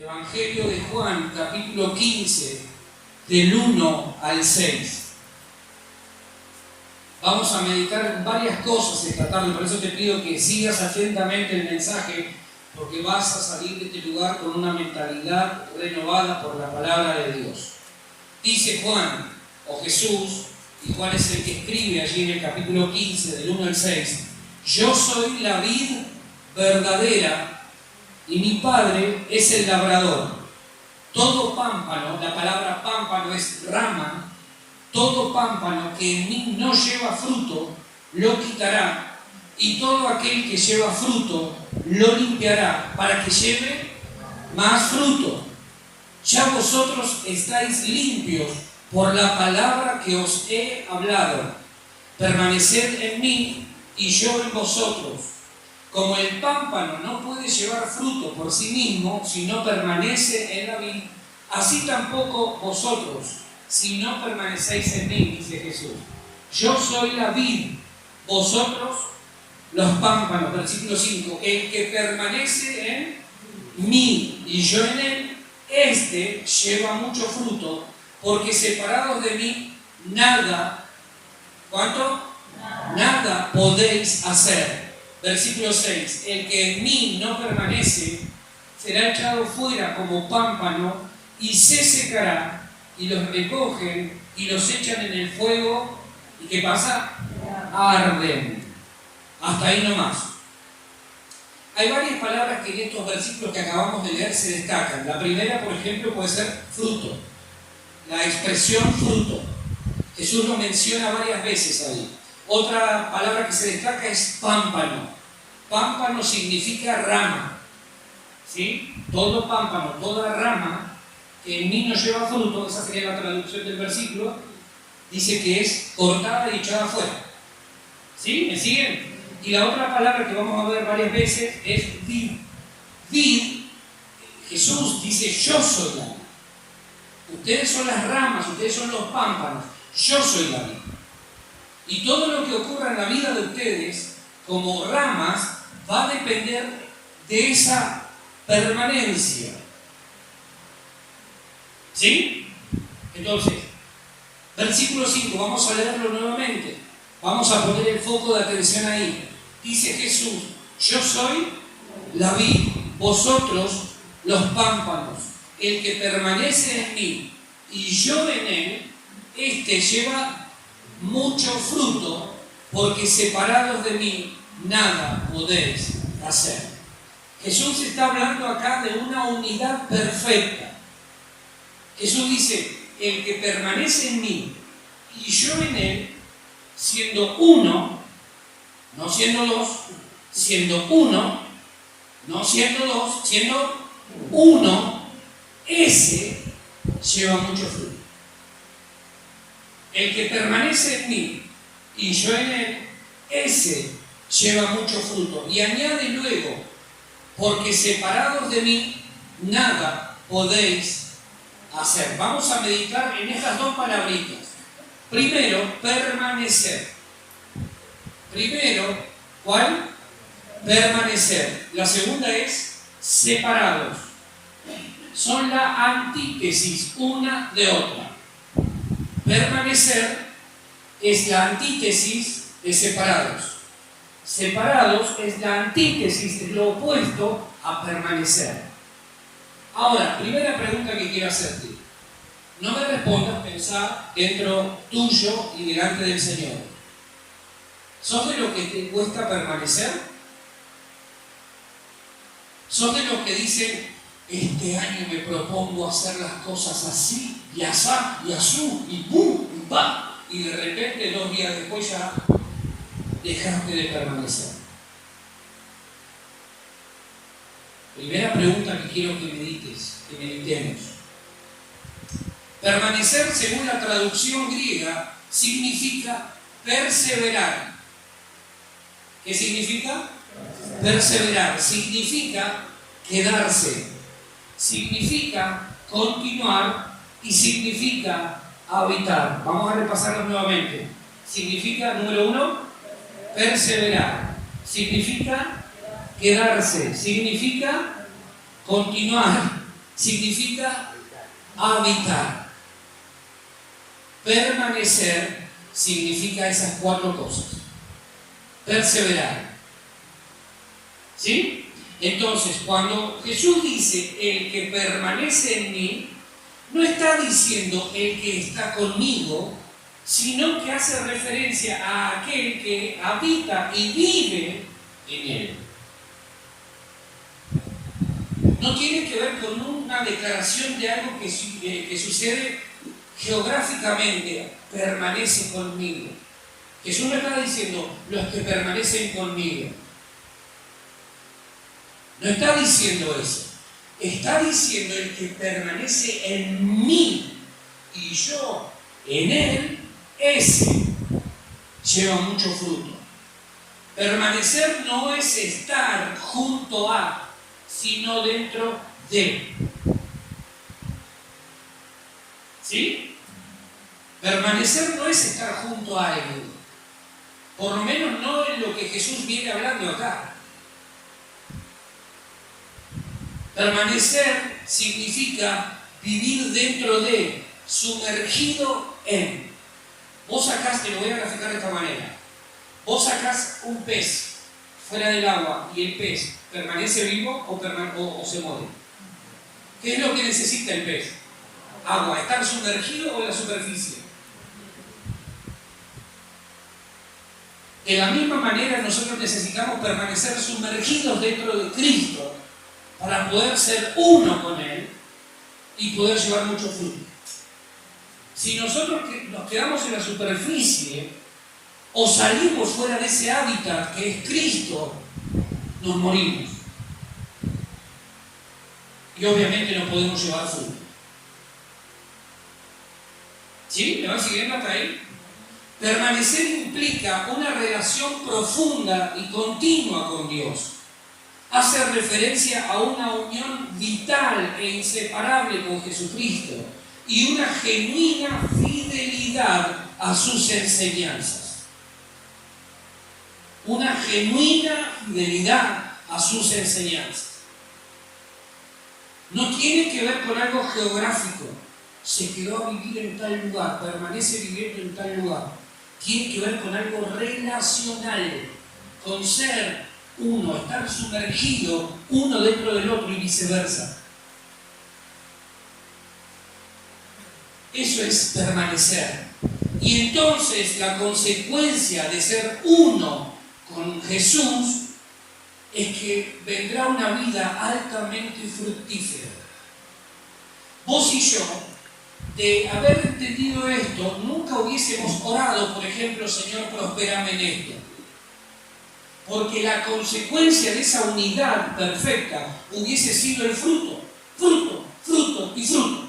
Evangelio de Juan, capítulo 15, del 1 al 6. Vamos a meditar en varias cosas esta tarde, por eso te pido que sigas atentamente el mensaje, porque vas a salir de este lugar con una mentalidad renovada por la palabra de Dios. Dice Juan, o Jesús, y Juan es el que escribe allí en el capítulo 15, del 1 al 6, yo soy la vid verdadera y mi Padre es el labrador. Todo pámpano, la palabra pámpano es rama, todo pámpano que en mí no lleva fruto, lo quitará, y todo aquel que lleva fruto, lo limpiará, para que lleve más fruto. Ya vosotros estáis limpios por la palabra que os he hablado. Permaneced en mí y yo en vosotros. Como el pámpano no puede llevar fruto por sí mismo si no permanece en la vid, así tampoco vosotros, si no permanecéis en mí, dice Jesús. Yo soy la vid, vosotros los pámpanos. Versículo 5. El que permanece en mí y yo en él, este lleva mucho fruto, porque separados de mí, nada, ¿cuánto? Nada podéis hacer. Versículo 6. El que en mí no permanece, será echado fuera como pámpano y se secará, y los recogen y los echan en el fuego, ¿y qué pasa? Arden. Hasta ahí nomás. Hay varias palabras que en estos versículos que acabamos de leer se destacan. La primera, por ejemplo, puede ser fruto. La expresión fruto. Jesús lo menciona varias veces ahí. Otra palabra que se destaca es pámpano. Pámpano significa rama. ¿Sí? Todo pámpano, toda rama que en mí no lleva fruto, esa sería la traducción del versículo, dice que es cortada y echada afuera. ¿Sí? ¿Me siguen? Y la otra palabra que vamos a ver varias veces es vid. Vid, Jesús dice, yo soy la vid. Ustedes son las ramas, ustedes son los pámpanos, yo soy la vid. Y todo lo que ocurra en la vida de ustedes, como ramas, va a depender de esa permanencia. ¿Sí? Entonces, versículo 5, vamos a leerlo nuevamente. Vamos a poner el foco de atención ahí. Dice Jesús, yo soy la vid, vosotros los pámpanos. El que permanece en mí y yo en él, este lleva mucho fruto, porque separados de mí nada podéis hacer. Jesús está hablando acá de una unidad perfecta. Jesús dice, el que permanece en mí y yo en él, siendo uno, no siendo dos, siendo uno, no siendo dos, siendo uno, ese lleva mucho fruto. El que permanece en mí y yo en él, ese lleva mucho fruto. Y añade luego, porque separados de mí, nada podéis hacer. Vamos a meditar en estas dos palabritas. Primero, permanecer. Primero, ¿cuál? Permanecer. La segunda es separados. Son la antítesis una de otra. Permanecer es la antítesis de separados. Separados es la antítesis, es lo opuesto a permanecer. Ahora, primera pregunta que quiero hacerte. No me respondas, pensá dentro tuyo y delante del Señor. ¿Sos de los que te cuesta permanecer? ¿Sos de los que dicen, este año me propongo hacer las cosas así, y asá, y azú, y pum, y pa, y de repente 2 días después ya dejaste de permanecer? Primera pregunta que quiero que medites, que meditemos. Permanecer, según la traducción griega, significa perseverar. ¿Qué significa? Perseverar. Significa quedarse. Significa continuar y significa habitar. Vamos a repasarlos nuevamente. Significa, número 1, perseverar. Significa quedarse. Significa continuar significa habitar. Permanecer significa esas cuatro cosas. Perseverar. ¿Sí? Entonces, cuando Jesús dice el que permanece en mí, no está diciendo el que está conmigo, sino que hace referencia a aquel que habita y vive en él. No tiene que ver con una declaración de algo que sucede geográficamente, permanece conmigo. Jesús no está diciendo los que permanecen conmigo. No está diciendo eso. Está diciendo el que permanece en mí y yo en él, ese lleva mucho fruto. Permanecer no es estar junto a, sino dentro de. ¿Sí? Permanecer no es estar junto a alguien. Por lo menos no es lo que Jesús viene hablando acá. Permanecer significa vivir dentro de, sumergido en. Vos sacás, te lo voy a graficar de esta manera. Vos sacás un pez fuera del agua y el pez permanece vivo o se muere. ¿Qué es lo que necesita el pez? Agua. ¿Estar sumergido o en la superficie? De la misma manera nosotros necesitamos permanecer sumergidos dentro de Cristo para poder ser uno con Él y poder llevar mucho fruto. Si nosotros nos quedamos en la superficie o salimos fuera de ese hábitat que es Cristo, nos morimos. Y obviamente no podemos llevar fruto. ¿Sí? ¿Me van siguiendo hasta ahí? Permanecer implica una relación profunda y continua con Dios. Hace referencia a una unión vital e inseparable con Jesucristo y una genuina fidelidad a sus enseñanzas. Una genuina fidelidad a sus enseñanzas. No tiene que ver con algo geográfico. Se quedó a vivir en tal lugar, permanece viviendo en tal lugar. Tiene que ver con algo relacional, con ser uno, estar sumergido uno dentro del otro y viceversa. Eso es permanecer. Y entonces la consecuencia de ser uno con Jesús es que vendrá una vida altamente fructífera. Vos y yo, de haber entendido esto, nunca hubiésemos orado, por ejemplo, Señor, prospérame en esto. Porque la consecuencia de esa unidad perfecta hubiese sido el fruto, fruto, fruto y fruto.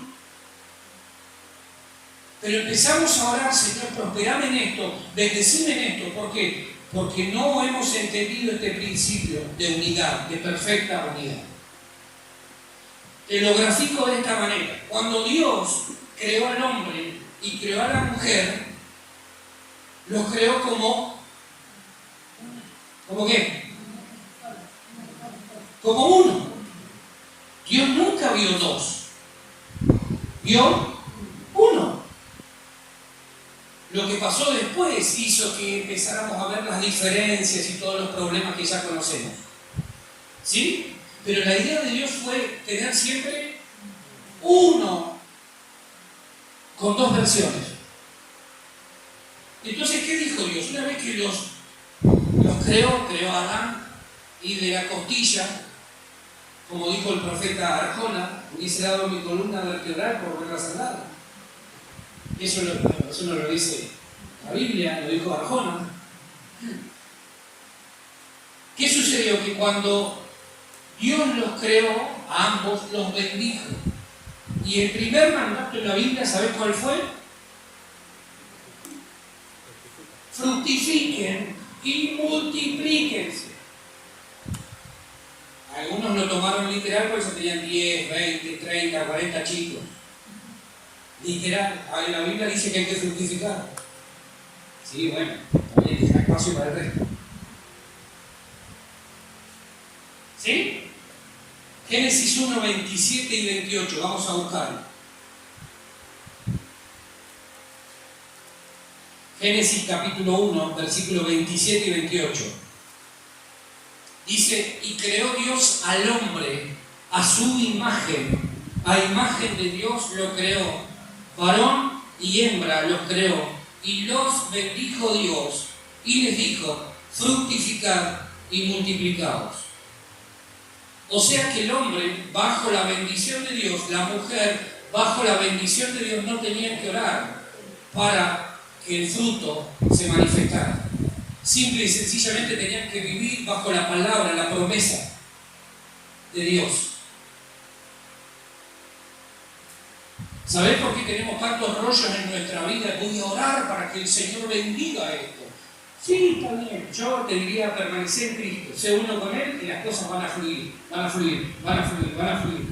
Pero empezamos a orar, Señor, prosperame en esto, bendecime en esto. ¿Por qué? Porque no hemos entendido este principio de unidad, de perfecta unidad. Te lo grafico de esta manera. Cuando Dios creó al hombre y creó a la mujer, los creó como ¿cómo qué? Como uno. Dios nunca vio dos. Vio uno. Lo que pasó después hizo que empezáramos a ver las diferencias y todos los problemas que ya conocemos. ¿Sí? Pero la idea de Dios fue tener siempre uno con dos versiones. Entonces, ¿qué dijo Dios? Una vez que los creó a Adán y de la costilla, como dijo el profeta Arjona, hubiese dado mi columna vertebral por verlas al lado. Eso no lo dice la Biblia, lo dijo Arjona. ¿Qué sucedió? Que cuando Dios los creó, a ambos los bendijo. Y el primer mandato en la Biblia, ¿sabés cuál fue? Fructifiquen y multiplíquense. Algunos lo tomaron literal porque tenían 10, 20, 30, 40 chicos. Literal. En la Biblia dice que hay que fructificar. Sí, bueno, también hay que dejar espacio para el resto. ¿Sí? Génesis 1, 27 y 28, vamos a buscarlo. Génesis capítulo 1, versículos 27 y 28. Dice, y creó Dios al hombre a su imagen, a imagen de Dios lo creó, varón y hembra los creó, y los bendijo Dios, y les dijo, fructificad y multiplicaos. O sea que el hombre, bajo la bendición de Dios, la mujer, bajo la bendición de Dios, no tenía que orar para que el fruto se manifestara. Simple y sencillamente tenían que vivir bajo la palabra, la promesa de Dios. ¿Sabés por qué tenemos tantos rollos en nuestra vida? Voy a orar para que el Señor bendiga esto. Sí, está bien. Yo te diría permanecer en Cristo. Sé uno con Él y las cosas van a fluir, van a fluir, van a fluir, van a fluir.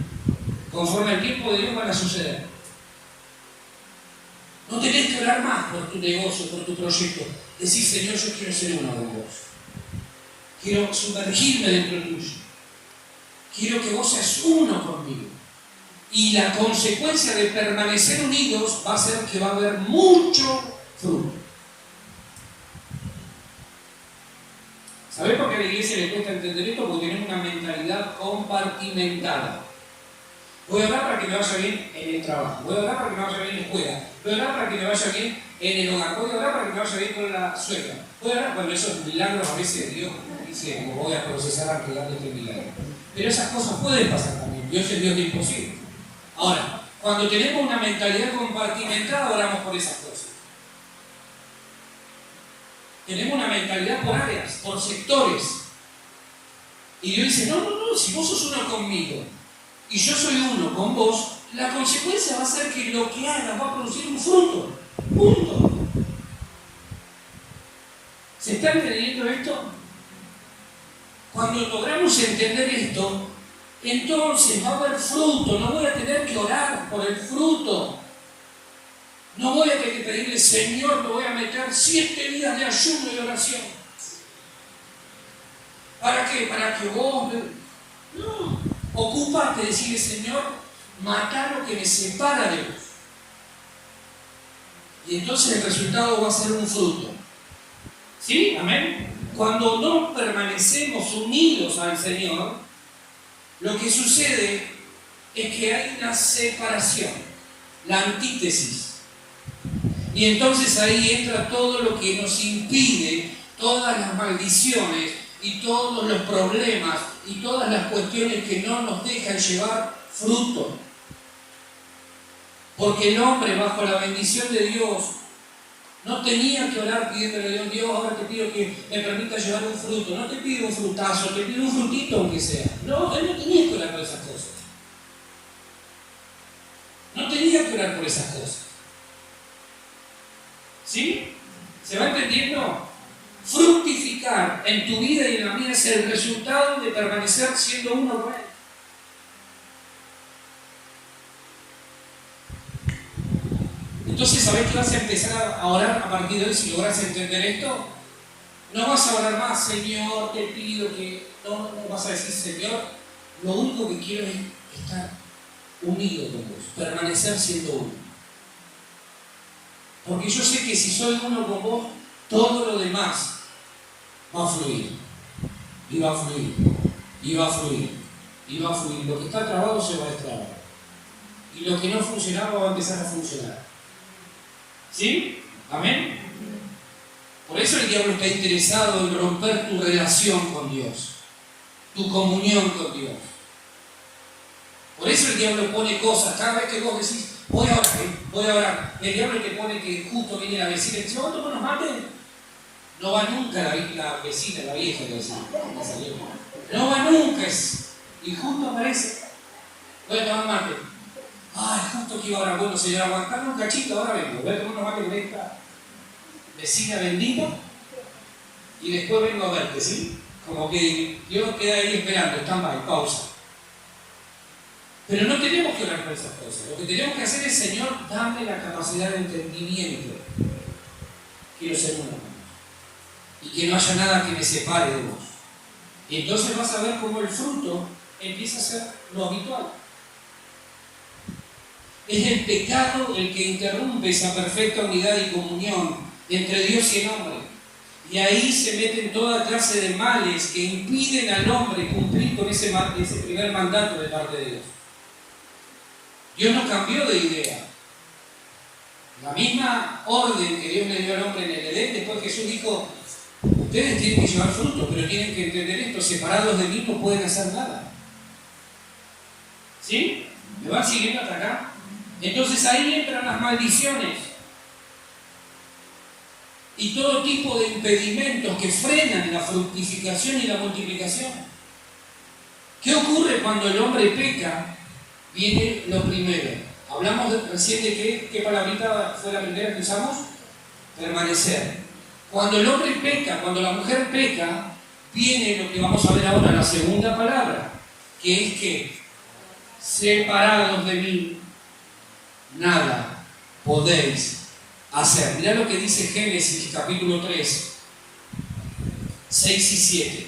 Conforme al tiempo de Dios van a suceder. No tenés que orar más por tu negocio, por tu proyecto. Decir, Señor, yo quiero ser uno con vos. Quiero sumergirme dentro tuyo. Quiero que vos seas uno conmigo. Y la consecuencia de permanecer unidos va a ser que va a haber mucho fruto. ¿Sabés por qué a la iglesia le cuesta entender esto? Porque tenemos una mentalidad compartimentada. Voy a orar para que me vaya bien en el trabajo. Voy a orar para que me vaya bien en la escuela. Voy a orar para que me vaya bien en el hogar. Voy a orar para que me vaya bien con la suegra. Voy a orar, bueno, esos milagros a veces Dios dice, como voy a procesar antes de darle este milagro. Pero esas cosas pueden pasar también. Dios es Dios de imposible. Ahora, cuando tenemos una mentalidad compartimentada, oramos por esas cosas. Tenemos una mentalidad por áreas, por sectores. Y Dios dice, no, si vos sos uno conmigo y yo soy uno con vos, la consecuencia va a ser que lo que hagas va a producir un fruto. Punto. ¿Se está entendiendo esto? Cuando logramos entender esto, entonces va a haber fruto. No voy a tener que orar por el fruto. No voy a tener que pedirle, Señor, me voy a meter 7 días de ayuno y oración. ¿Para qué? Para que vos... No. Ocúpate de decirle, Señor, matá lo que me separa de vos. Y entonces el resultado va a ser un fruto. ¿Sí? Amén. Cuando no permanecemos unidos al Señor, lo que sucede es que hay una separación, la antítesis. Y entonces ahí entra todo lo que nos impide, todas las maldiciones y todos los problemas y todas las cuestiones que no nos dejan llevar fruto. Porque el hombre, bajo la bendición de Dios, no tenía que orar pidiéndole a Dios, Dios, ahora te pido que me permita llevar un fruto. No te pido un frutazo, te pido un frutito aunque sea. No, él no tenía que orar por esas cosas. No tenía que orar por esas cosas. ¿Sí? ¿Se va entendiendo? Fructificar en tu vida y en la mía es el resultado de permanecer siendo uno con Él. Entonces, ¿sabés que vas a empezar a orar a partir de hoy si logras entender esto? No vas a orar más, Señor, te pido que... No vas a decir, Señor, lo único que quiero es estar unido con vos, permanecer siendo uno. Porque yo sé que si soy uno con vos, todo lo demás va a fluir. Y va a fluir. Y va a fluir. Y va a fluir. Lo que está trabado se va a destrabar. Y lo que no funcionaba va a empezar a funcionar. ¿Sí? ¿Amén? Por eso el diablo está interesado en romper tu relación con Dios. Tu comunión con Dios. Por eso el diablo pone cosas. Cada vez que vos decís, voy a orar. El diablo te pone que justo viene la vecina y dice, ¿vos tomás unos mates? No va nunca la vecina, la vieja que decía. No va nunca y justo aparece. Voy a tomar mate. Ay, justo que iba ahora. Bueno, señora, aguantame un cachito, ahora vengo. Voy a tomar unos mates con esta vecina bendita y después vengo a verte, ¿sí? Como que Dios queda ahí esperando, stand-by, pausa. Pero no tenemos que orar por esas cosas. Lo que tenemos que hacer es, Señor, dame la capacidad de entendimiento. Quiero ser uno con vos. Y que no haya nada que me separe de vos. Y entonces vas a ver cómo el fruto empieza a ser lo habitual. Es el pecado el que interrumpe esa perfecta unidad y comunión entre Dios y el hombre. Y ahí se meten toda clase de males que impiden al hombre cumplir con ese primer mandato de parte de Dios. Dios no cambió de idea. La misma orden que Dios le dio al hombre en el Edén, después Jesús dijo, ustedes tienen que llevar fruto, pero tienen que entender esto, separados de mí no pueden hacer nada. ¿Sí? ¿Me van siguiendo hasta acá? Entonces ahí entran las maldiciones y todo tipo de impedimentos que frenan la fructificación y la multiplicación. ¿Qué ocurre cuando el hombre peca? Viene lo primero. Hablamos recién de qué palabrita fue la primera que usamos. Permanecer. Cuando el hombre peca, cuando la mujer peca, viene lo que vamos a ver ahora, la segunda palabra, que es que separados de mí, nada podéis hacer. Mirá lo que dice Génesis capítulo 3, 6 y 7.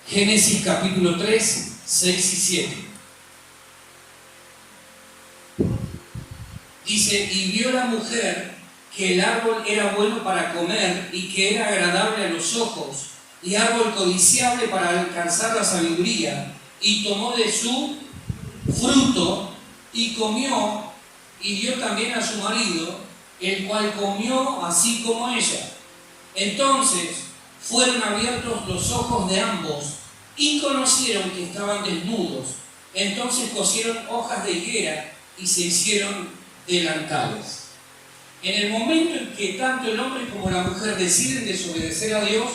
Génesis capítulo 3, 6 y 7. Dice, y vio la mujer que el árbol era bueno para comer y que era agradable a los ojos y árbol codiciable para alcanzar la sabiduría, y tomó de su fruto y comió, y dio también a su marido, el cual comió así como ella. Entonces fueron abiertos los ojos de ambos y conocieron que estaban desnudos. Entonces cosieron hojas de higuera y se hicieron delantales. En el momento en que tanto el hombre como la mujer deciden desobedecer a Dios,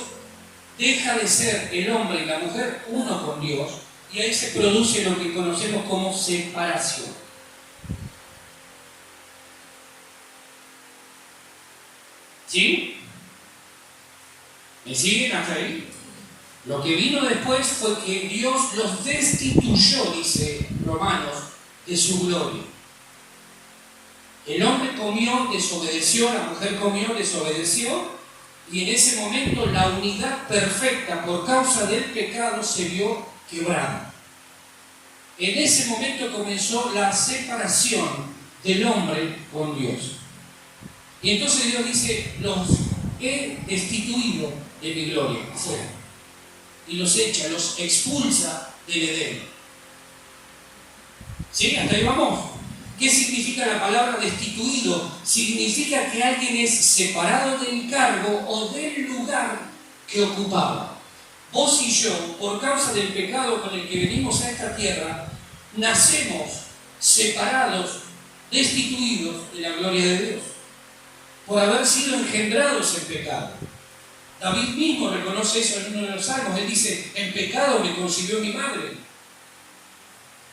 deja de ser el hombre y la mujer uno con Dios, y ahí se produce lo que conocemos como separación. ¿Sí? ¿Me siguen hasta ahí? Lo que vino después fue que Dios los destituyó, dice Romanos, de su gloria. El hombre comió, desobedeció, la mujer comió, desobedeció, y en ese momento la unidad perfecta por causa del pecado se vio quebrada. En ese momento comenzó la separación del hombre con Dios. Y entonces Dios dice, los he destituido de mi gloria, afuera. Y los echa, los expulsa del Edén. ¿Sí? ¿Hasta ahí vamos? ¿Qué significa la palabra destituido? Significa que alguien es separado del cargo o del lugar que ocupaba. Vos y yo, por causa del pecado con el que venimos a esta tierra, nacemos separados, destituidos de la gloria de Dios, por haber sido engendrados en pecado. David mismo reconoce eso en uno de los salmos. Él dice, en pecado me concibió mi madre.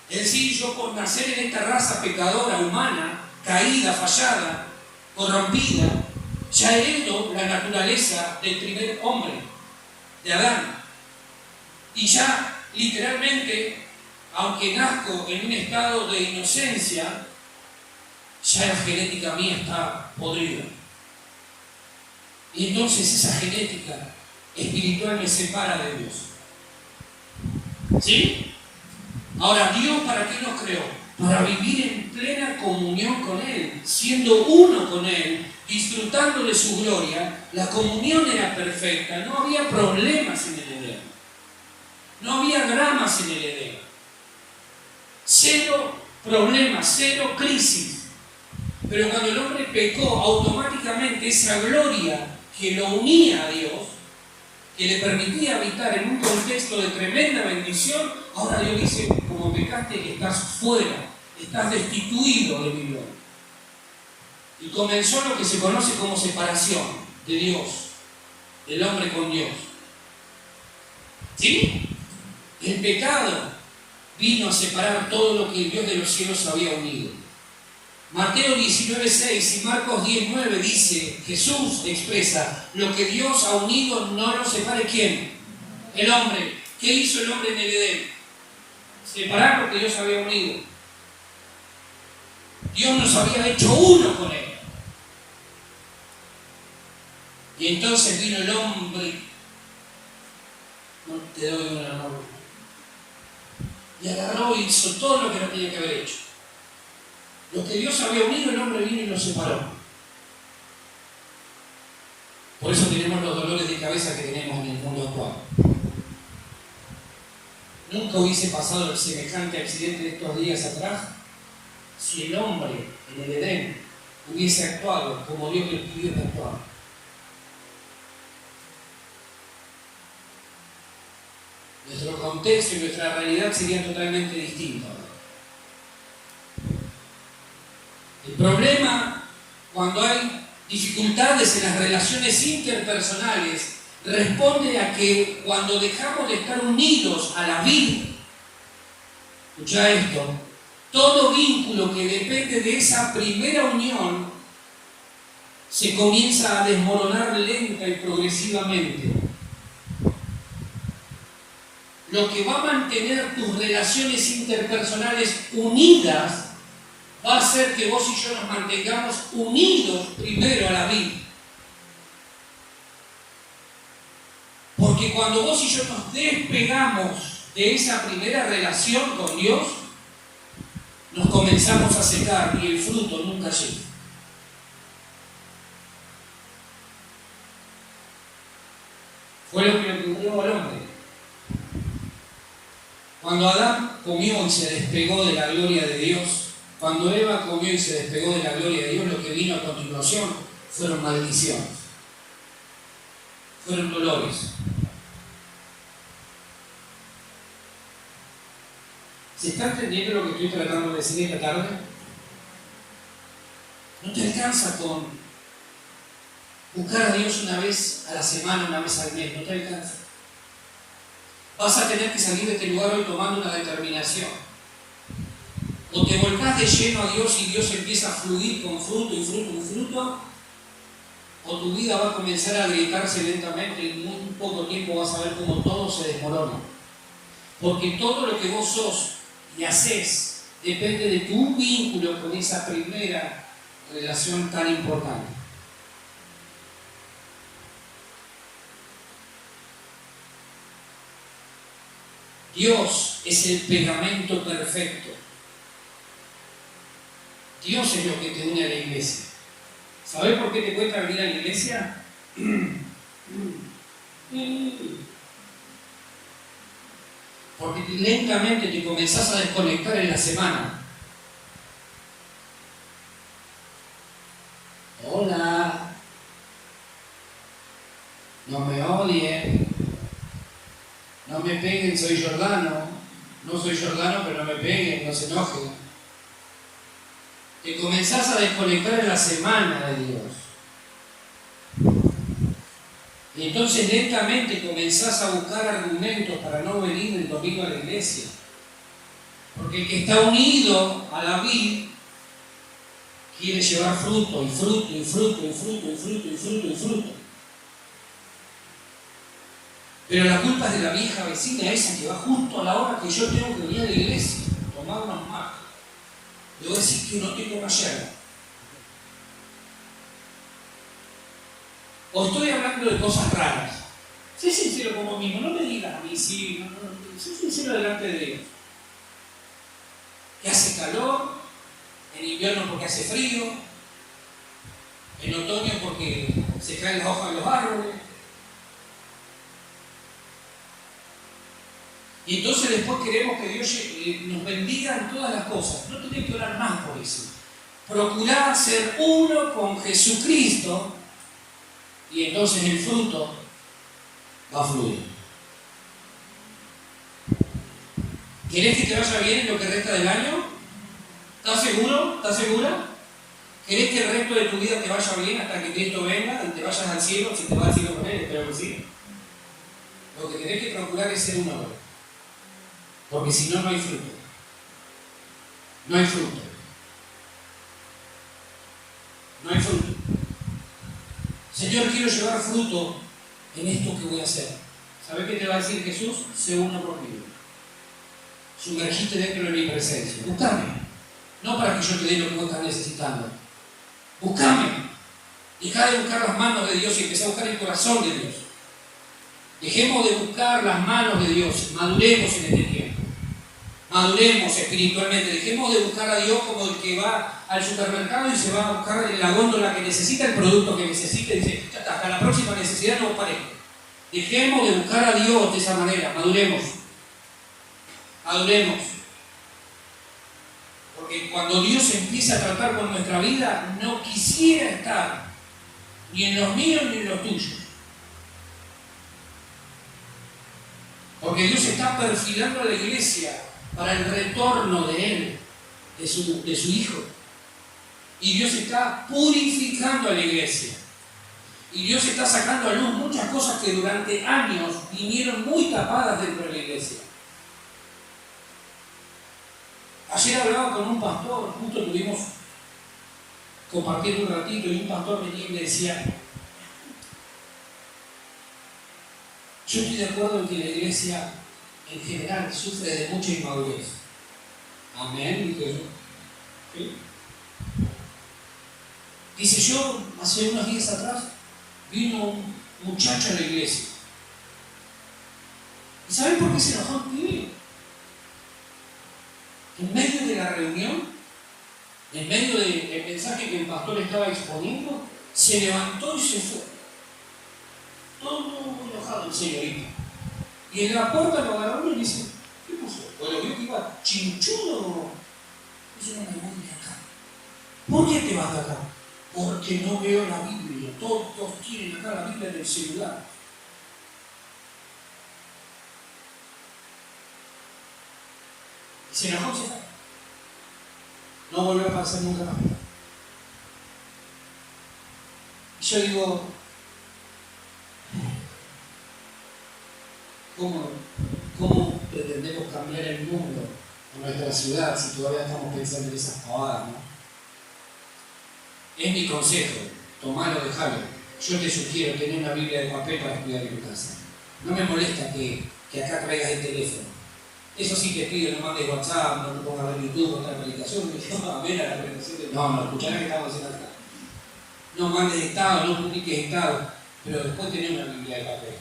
Es decir, yo por nacer en esta raza pecadora, humana, caída, fallada, corrompida, ya heredo la naturaleza del primer hombre, de Adán. Y ya, literalmente, aunque nazco en un estado de inocencia, ya la genética mía está podrida. Y entonces esa genética espiritual me separa de Dios. ¿Sí? Ahora, ¿Dios para qué nos creó? Para vivir en plena comunión con Él, siendo uno con Él, disfrutando de su gloria. La comunión era perfecta, no había problemas en el Edén, no había dramas en el Edén, cero problemas, cero crisis. Pero cuando el hombre pecó, automáticamente esa gloria que lo unía a Dios, que le permitía habitar en un contexto de tremenda bendición, ahora Dios dice, como pecaste, estás fuera, estás destituido de mi gloria. Y comenzó lo que se conoce como separación de Dios, del hombre con Dios. ¿Sí? El pecado vino a separar todo lo que el Dios de los cielos había unido. Mateo 19:6 y Marcos 10:9 dice, Jesús expresa, lo que Dios ha unido no lo separe ¿quién? El hombre. ¿Qué hizo el hombre en el Edén? Separar lo que Dios había unido. Dios nos había hecho uno con Él. Y entonces vino el hombre. No te doy un amor. y agarró y hizo todo lo que no tenía que haber hecho. Lo que Dios había unido, el hombre vino y lo separó. Por eso tenemos los dolores de cabeza que tenemos en el mundo actual. Nunca hubiese pasado el semejante accidente de estos días atrás si el hombre en el Edén hubiese actuado como Dios le pidió que actuara. Nuestro contexto y nuestra realidad serían totalmente distintos. El problema, cuando hay dificultades en las relaciones interpersonales, responde a que cuando dejamos de estar unidos a la vida, escucha esto, todo vínculo que depende de esa primera unión se comienza a desmoronar lenta y progresivamente. Lo que va a mantener tus relaciones interpersonales unidas va a hacer que vos y yo nos mantengamos unidos primero a la vida. Porque cuando vos y yo nos despegamos de esa primera relación con Dios, nos comenzamos a secar y el fruto nunca llega. Fue lo que le ocurrió al hombre. Cuando Adán comió y se despegó de la gloria de Dios, cuando Eva comió y se despegó de la gloria de Dios, lo que vino a continuación fueron maldiciones, fueron dolores. ¿Se está entendiendo lo que estoy tratando de decir esta tarde? No te alcanza con buscar a Dios una vez a la semana, una vez al mes, no te alcanza. Vas a tener que salir de este lugar hoy tomando una determinación. O te volcás de lleno a Dios y Dios empieza a fluir con fruto y fruto y fruto, o tu vida va a comenzar a agrietarse lentamente y en muy poco tiempo vas a ver cómo todo se desmorona. Porque todo lo que vos sos y haces depende de tu vínculo con esa primera relación tan importante. Dios es el pegamento perfecto. Dios es lo que te une a la iglesia. ¿Sabes por qué te cuesta venir a la iglesia? Porque lentamente te comenzás a desconectar en la semana. Hola. No me odien. No me peguen, soy Jordano. No soy Jordano, pero no me peguen, no se enojen. Te comenzás a desconectar en la semana de Dios. Y entonces lentamente comenzás a buscar argumentos para no venir el domingo a la iglesia. Porque el que está unido a la vid quiere llevar fruto, y fruto, y fruto, y fruto, y fruto, y fruto, y fruto. Pero la culpa es de la vieja vecina esa que va justo a la hora que yo tengo que venir a la iglesia, tomar unos mates. Le voy a decir que uno te toma yerba. O estoy hablando de cosas raras. Sé sincero como mismo, no me digas a mí, sí, sé sincero delante de Dios. Que hace calor, en invierno porque hace frío, en otoño porque se caen las hojas de los árboles. Y entonces después queremos que Dios nos bendiga en todas las cosas. No tenés que orar más por eso. Procurá ser uno con Jesucristo y entonces el fruto va a fluir. ¿Querés que te vaya bien en lo que resta del año? ¿Estás seguro? ¿Estás segura? ¿Querés que el resto de tu vida te vaya bien hasta que Cristo venga y te vayas al cielo? Si te vas al cielo con Él, espero que sí. Lo que tenés que procurar es ser uno. Porque si no, no hay fruto. No hay fruto. No hay fruto. Señor, quiero llevar fruto en esto que voy a hacer. ¿Sabes qué te va a decir Jesús? Sé uno conmigo. Sumergiste dentro de mi presencia. Búscame. No para que yo te dé lo que vos estás necesitando. Búscame. Dejá de buscar las manos de Dios y empezá a buscar el corazón de Dios. Dejemos de buscar las manos de Dios. Maduremos en este tiempo. Maduremos espiritualmente, dejemos de buscar a Dios como el que va al supermercado y se va a buscar en la góndola que necesita el producto que necesita y dice, ya está, hasta la próxima necesidad no parezco. Dejemos de buscar a Dios de esa manera, maduremos. Maduremos. Porque cuando Dios empieza a tratar con nuestra vida, no quisiera estar ni en los míos ni en los tuyos. Porque Dios está perfilando a la iglesia para el retorno de Él, de su Hijo. Y Dios está purificando a la iglesia. Y Dios está sacando a luz muchas cosas que durante años vinieron muy tapadas dentro de la iglesia. Ayer hablaba con un pastor, justo tuvimos compartiendo un ratito, y un pastor venía y me decía, yo estoy de acuerdo en que la iglesia en general sufre de mucha inmadurez. Amén, dije yo. ¿Sí? Dice, yo hace unos días atrás vino un muchacho a la iglesia. ¿Y saben por qué se enojó el pibe? En medio de la reunión, en medio del mensaje que el pastor estaba exponiendo, se levantó y se fue. Todo enojado el señorito. Y en la puerta lo agarró y dice, ¿qué pasó? Pues lo vio que iba chinchudo. Dice, no me voy de acá. ¿Por qué te vas de acá? Porque no veo la Biblia. Todos tienen acá la Biblia en el celular. Y se enojó y se fue. No volvió a pasar nunca más. Y yo digo, ¿cómo pretendemos cambiar el mundo en nuestra ciudad si todavía estamos pensando en esas pavadas, no? Es mi consejo, tomalo, dejalo. Yo te sugiero tener una Biblia de papel para estudiar en tu casa. No me molesta que acá traigas el teléfono. Eso sí te pido, no mandes WhatsApp, no te pongas a ver YouTube, otra aplicación, a ver a la aplicación de... No, escucharás que estamos haciendo acá. No mandes estado, no publiques estado, pero después tenés una Biblia de papel.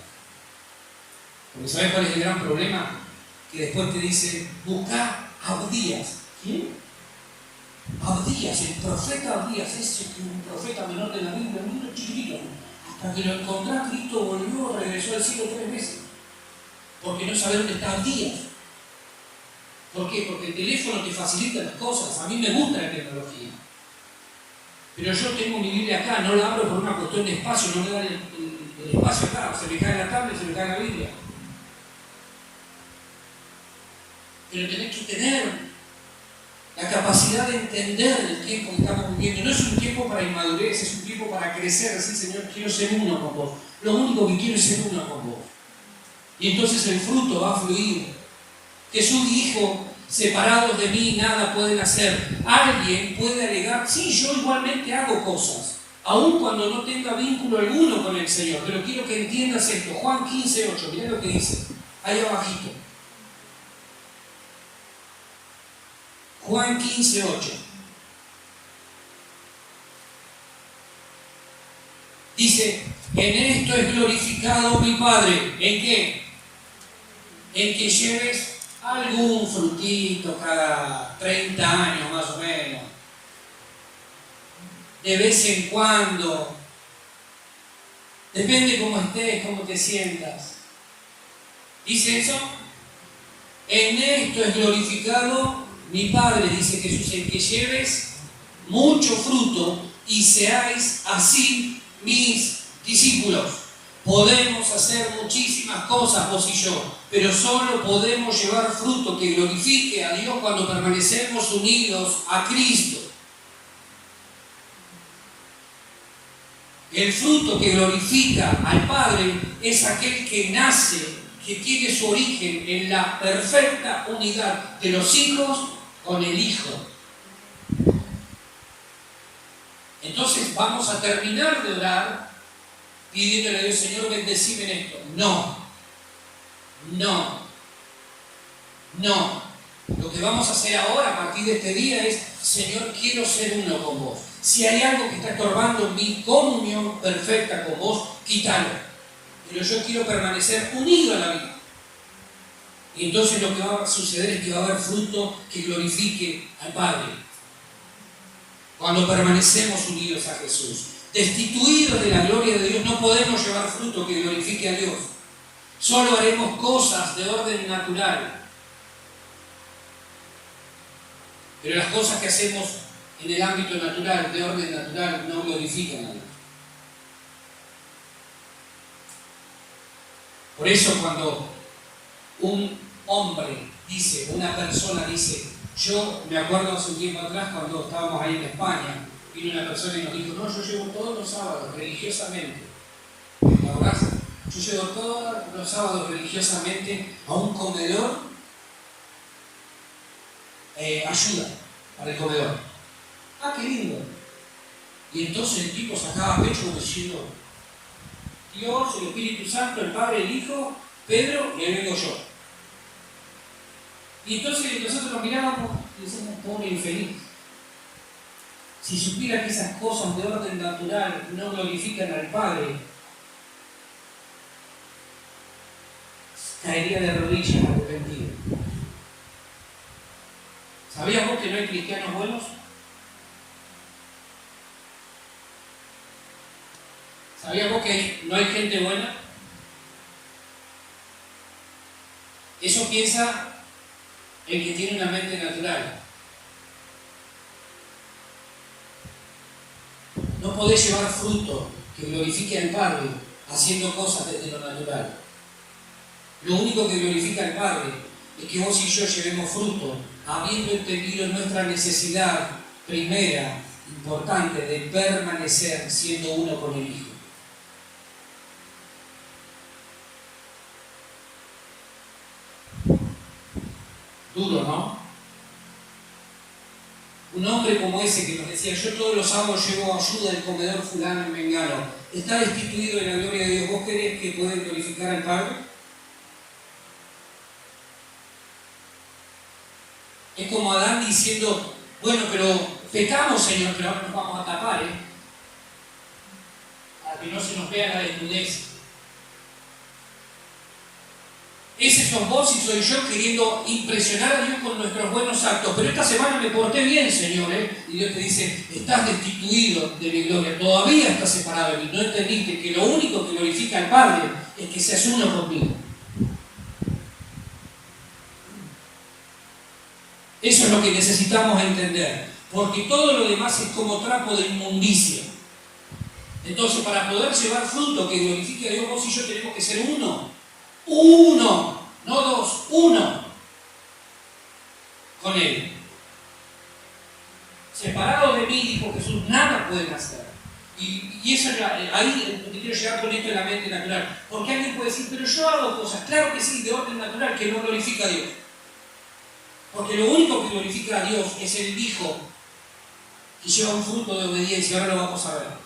Porque ¿sabes cuál es el gran problema? Que después te dice, busca a Abdías. ¿Quién? Abdías, el profeta Abdías, ese que un profeta menor de la Biblia, un niño chiquitito. Hasta que lo encontró, Cristo volvió, regresó al cielo 3 veces. Porque no sabe dónde está Abdías. ¿Por qué? Porque el teléfono te facilita las cosas. A mí me gusta la tecnología. Pero yo tengo mi Biblia acá, no la abro por una cuestión de espacio, no me da el espacio acá. Se me cae la tablet, se me cae la Biblia. Pero tenés que tener la capacidad de entender el tiempo que estamos viviendo. No es un tiempo para inmadurez, es un tiempo para crecer, decir, Señor, quiero ser uno con vos. Lo único que quiero es ser uno con vos. Y entonces el fruto va a fluir. Jesús dijo, separados de mí nada pueden hacer. Alguien puede alegar, sí, yo igualmente hago cosas, aun cuando no tenga vínculo alguno con el Señor. Pero quiero que entiendas esto. Juan 15:8, mirá lo que dice, ahí abajito. Juan 15:8. Dice, en esto es glorificado mi Padre. ¿En qué? En que lleves algún frutito cada 30 años más o menos. De vez en cuando. Depende cómo estés, cómo te sientas. ¿Dice eso? En esto es glorificado mi Padre, dice Jesús, en que lleves mucho fruto y seáis así mis discípulos. Podemos hacer muchísimas cosas vos y yo, pero solo podemos llevar fruto que glorifique a Dios cuando permanecemos unidos a Cristo. El fruto que glorifica al Padre es aquel que nace, que tiene su origen en la perfecta unidad de los hijos con el Hijo. Entonces vamos a terminar de orar pidiéndole a Dios, Señor, bendecime en esto. No. Lo que vamos a hacer ahora, a partir de este día, es, Señor, quiero ser uno con vos. Si hay algo que está estorbando mi comunión perfecta con vos, quítalo. Pero yo quiero permanecer unido a la vida. Y entonces lo que va a suceder es que va a haber fruto que glorifique al Padre. Cuando permanecemos unidos a Jesús. Destituidos de la gloria de Dios no podemos llevar fruto que glorifique a Dios. Solo haremos cosas de orden natural. Pero las cosas que hacemos en el ámbito natural, de orden natural, no glorifican a Dios. Por eso cuando un hombre dice, una persona dice, yo me acuerdo hace un tiempo atrás cuando estábamos ahí en España, vino una persona y nos dijo, no, yo llevo todos los sábados religiosamente, ¿la verdad? Yo llevo todos los sábados religiosamente a un comedor, ayuda para el comedor. Ah, qué lindo. Y entonces el tipo sacaba pecho diciendo, Dios, el Espíritu Santo, el Padre, el Hijo, Pedro, y ahí vengo yo. Y entonces nosotros nos mirábamos y decíamos, pobre infeliz. Si supiera que esas cosas de orden natural no glorifican al Padre, caería de rodillas arrepentido. ¿Sabías vos que no hay cristianos buenos? ¿Sabías vos que no hay gente buena? Eso piensa el que tiene una mente natural. No podés llevar fruto que glorifique al Padre haciendo cosas desde lo natural. Lo único que glorifica al Padre es que vos y yo llevemos fruto, habiendo entendido nuestra necesidad primera, importante, de permanecer siendo uno con el Hijo. Duro, ¿no? Un hombre como ese que nos decía, yo todos los sábados llevo ayuda al comedor fulano en Mengano, está destituido de la gloria de Dios. ¿Vos querés que pueda glorificar al Padre? Es como Adán diciendo, bueno, pero pecamos, Señor, pero ahora nos vamos a tapar, para que no se nos vea la desnudez. Ese sos vos y soy yo queriendo impresionar a Dios con nuestros buenos actos. Pero esta semana me porté bien, Señor. Y Dios te dice, estás destituido de mi gloria. Todavía estás separado de mí. No entendiste que lo único que glorifica al Padre es que seas uno conmigo. Eso es lo que necesitamos entender. Porque todo lo demás es como trapo de inmundicia. Entonces, para poder llevar fruto que glorifique a Dios, vos y yo tenemos que ser uno. Uno, no dos, uno con Él. Separados de mí, dijo Jesús, nada pueden hacer. Y eso es ahí donde quiero llegar con esto en la mente natural. Porque alguien puede decir, pero yo hago cosas, claro que sí, de orden natural, que no glorifica a Dios. Porque lo único que glorifica a Dios es el Hijo que lleva un fruto de obediencia. Ahora lo vamos a ver.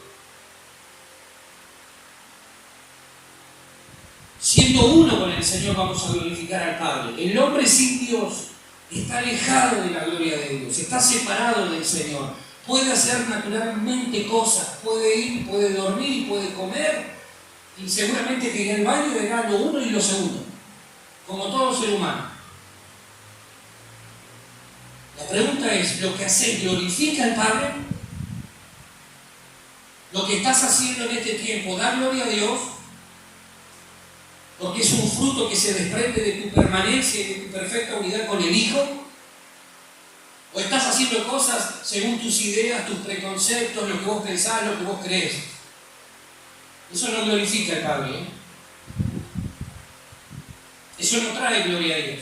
Siendo uno con el Señor vamos a glorificar al Padre. El hombre sin Dios está alejado de la gloria de Dios, está separado del Señor. Puede hacer naturalmente cosas, puede ir, puede dormir, puede comer, y seguramente que en el baño verá lo uno y lo segundo, como todo ser humano. La pregunta es, ¿lo que haces glorifica al Padre? ¿Lo que estás haciendo en este tiempo da gloria a Dios? Porque es un fruto que se desprende de tu permanencia y de tu perfecta unidad con el Hijo. ¿O estás haciendo cosas según tus ideas, tus preconceptos, lo que vos pensás, lo que vos crees? Eso no glorifica al Padre, Eso no trae gloria a Dios.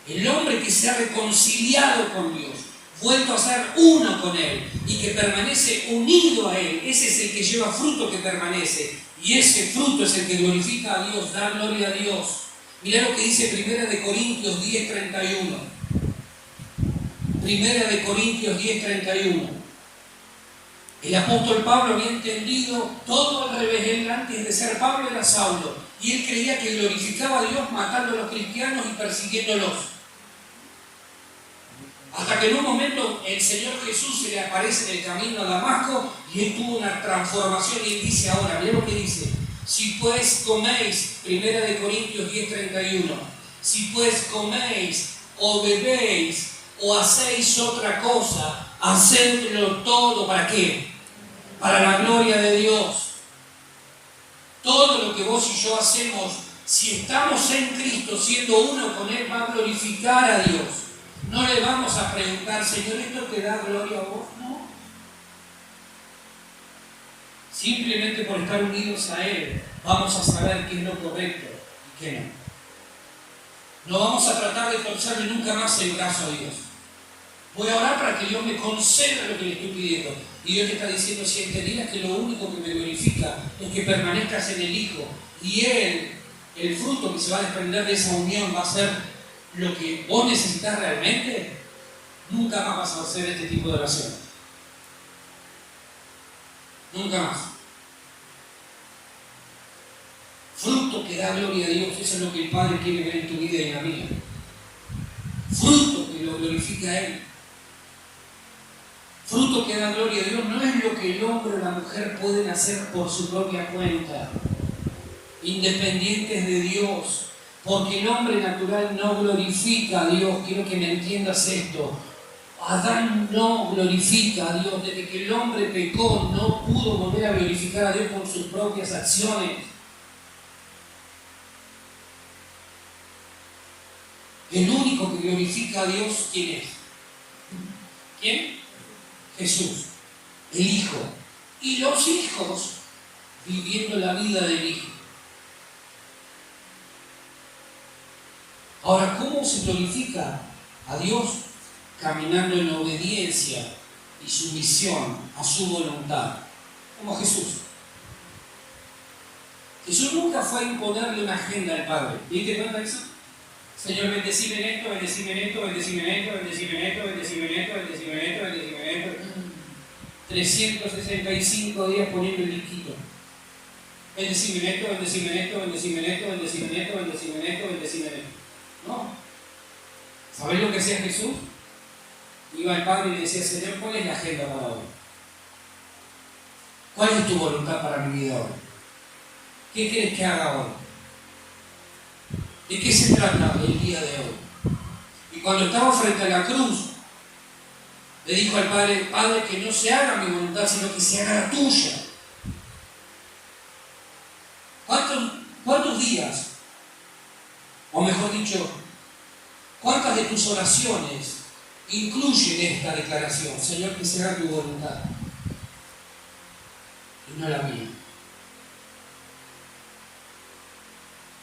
El hombre que se ha reconciliado con Dios, vuelto a ser uno con Él y que permanece unido a Él, ese es el que lleva fruto que permanece. Y ese fruto es el que glorifica a Dios, da gloria a Dios. Mirá lo que dice 1 Corintios 10:31. 1 Corintios 10:31. El apóstol Pablo había entendido todo al revés. Él antes de ser Pablo era Saulo. Y él creía que glorificaba a Dios matando a los cristianos y persiguiéndolos. Hasta que en un momento el Señor Jesús se le aparece en el camino a Damasco y él tuvo una transformación y él dice ahora, mirá lo que dice, Si pues coméis, 1 Corintios 10:31, si pues coméis o bebéis o hacéis otra cosa, hacedlo todo, ¿para qué? Para la gloria de Dios. Todo lo que vos y yo hacemos, si estamos en Cristo, siendo uno con Él, va a glorificar a Dios. No le vamos a preguntar, Señor, ¿esto te da gloria a vos? No. Simplemente por estar unidos a Él, vamos a saber qué es lo correcto y qué no. No vamos a tratar de torcerle nunca más el brazo a Dios. Voy a orar para que Dios me conceda lo que le estoy pidiendo. Y Dios te está diciendo, si entendieras que lo único que me glorifica es que permanezcas en el Hijo, y Él, el fruto que se va a desprender de esa unión va a ser lo que vos necesitas realmente, nunca más vas a hacer este tipo de oración. Nunca más. Fruto que da gloria a Dios, eso es lo que el Padre quiere ver en tu vida y en la mía. Fruto que lo glorifica a Él. Fruto que da gloria a Dios no es lo que el hombre o la mujer pueden hacer por su propia cuenta, independientes de Dios, porque el hombre natural no glorifica a Dios. Quiero que me entiendas esto. Adán no glorifica a Dios. Desde que el hombre pecó, no pudo volver a glorificar a Dios con sus propias acciones. El único que glorifica a Dios, ¿quién es? ¿Quién? Jesús, el Hijo. Y los hijos viviendo la vida del Hijo. Ahora, ¿cómo se glorifica a Dios? Caminando en obediencia y sumisión a su voluntad, como Jesús. Jesús nunca fue a imponerle una agenda al Padre. ¿Viste cuenta eso? Señor, bendecime en esto, bendecime en esto, bendecime en esto, bendecime en esto, bendecime en esto, bendecime en esto, bendecime en esto. 365 días poniendo el liquito. Bendecime en esto, bendecime en esto, bendecime en esto, bendecime en esto, bendecime en esto, bendecime en esto. No. ¿Sabés lo que hacía Jesús? Iba al Padre y le decía, Señor, ¿cuál es la agenda para hoy? ¿Cuál es tu voluntad para mi vida hoy? ¿Qué quieres que haga hoy? ¿De qué se trata el día de hoy? Y cuando estaba frente a la cruz, le dijo al Padre, Padre, que no se haga mi voluntad, sino que se haga la tuya. ¿Cuántos días, o mejor dicho, cuántas de tus oraciones incluyen esta declaración? Señor, que se haga tu voluntad y no la mía.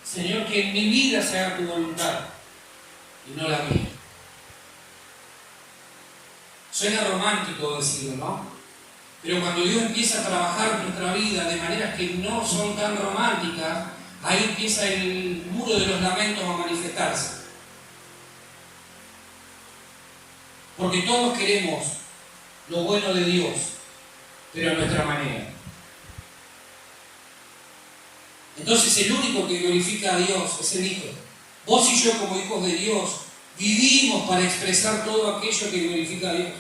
Señor, que en mi vida se haga tu voluntad y no la mía. Suena romántico decirlo, ¿no? Pero cuando Dios empieza a trabajar en nuestra vida de maneras que no son tan románticas, ahí empieza el muro de los lamentos a manifestarse. Porque todos queremos lo bueno de Dios, pero a nuestra manera. Entonces el único que glorifica a Dios es el Hijo. Vos y yo, como hijos de Dios, vivimos para expresar todo aquello que glorifica a Dios.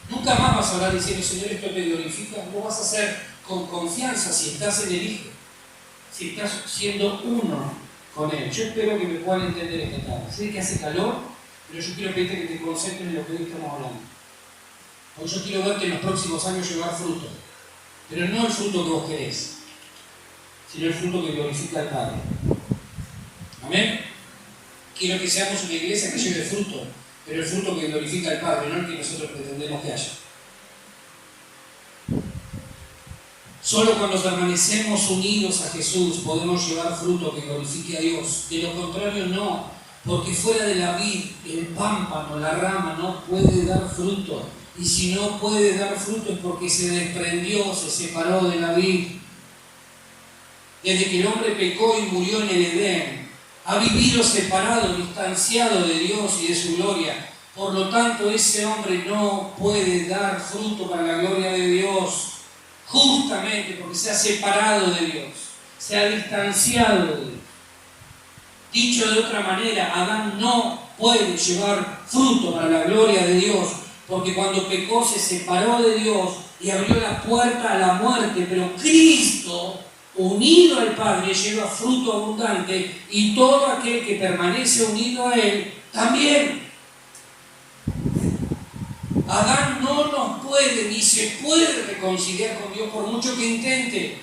Nunca más vas a hablar diciendo, Señor, esto te glorifica. Lo vas a hacer con confianza si estás en el Hijo, si estás siendo uno con Él. Yo espero que me puedan entender esta tarde. Sé que hace calor, pero yo quiero pedirte que te concentres en lo que hoy estamos hablando. Porque yo quiero verte en los próximos años llevar fruto, pero no el fruto que vos querés, sino el fruto que glorifica al Padre. Amén. Quiero que seamos una iglesia que lleve fruto, pero el fruto que glorifica al Padre, no el que nosotros pretendemos que haya. Solo cuando permanecemos unidos a Jesús podemos llevar fruto que glorifique a Dios. De lo contrario, no, porque fuera de la vid, el pámpano, la rama, no puede dar fruto. Y si no puede dar fruto es porque se desprendió, se separó de la vid. Desde que el hombre pecó y murió en el Edén, ha vivido separado, distanciado de Dios y de su gloria. Por lo tanto, ese hombre no puede dar fruto para la gloria de Dios, justamente porque se ha separado de Dios, se ha distanciado de Dios. Dicho de otra manera, Adán no puede llevar fruto para la gloria de Dios, porque cuando pecó se separó de Dios y abrió la puerta a la muerte, pero Cristo unido al Padre, lleva fruto abundante, y todo aquel que permanece unido a Él también. Adán no nos puede ni se puede reconciliar con Dios por mucho que intente.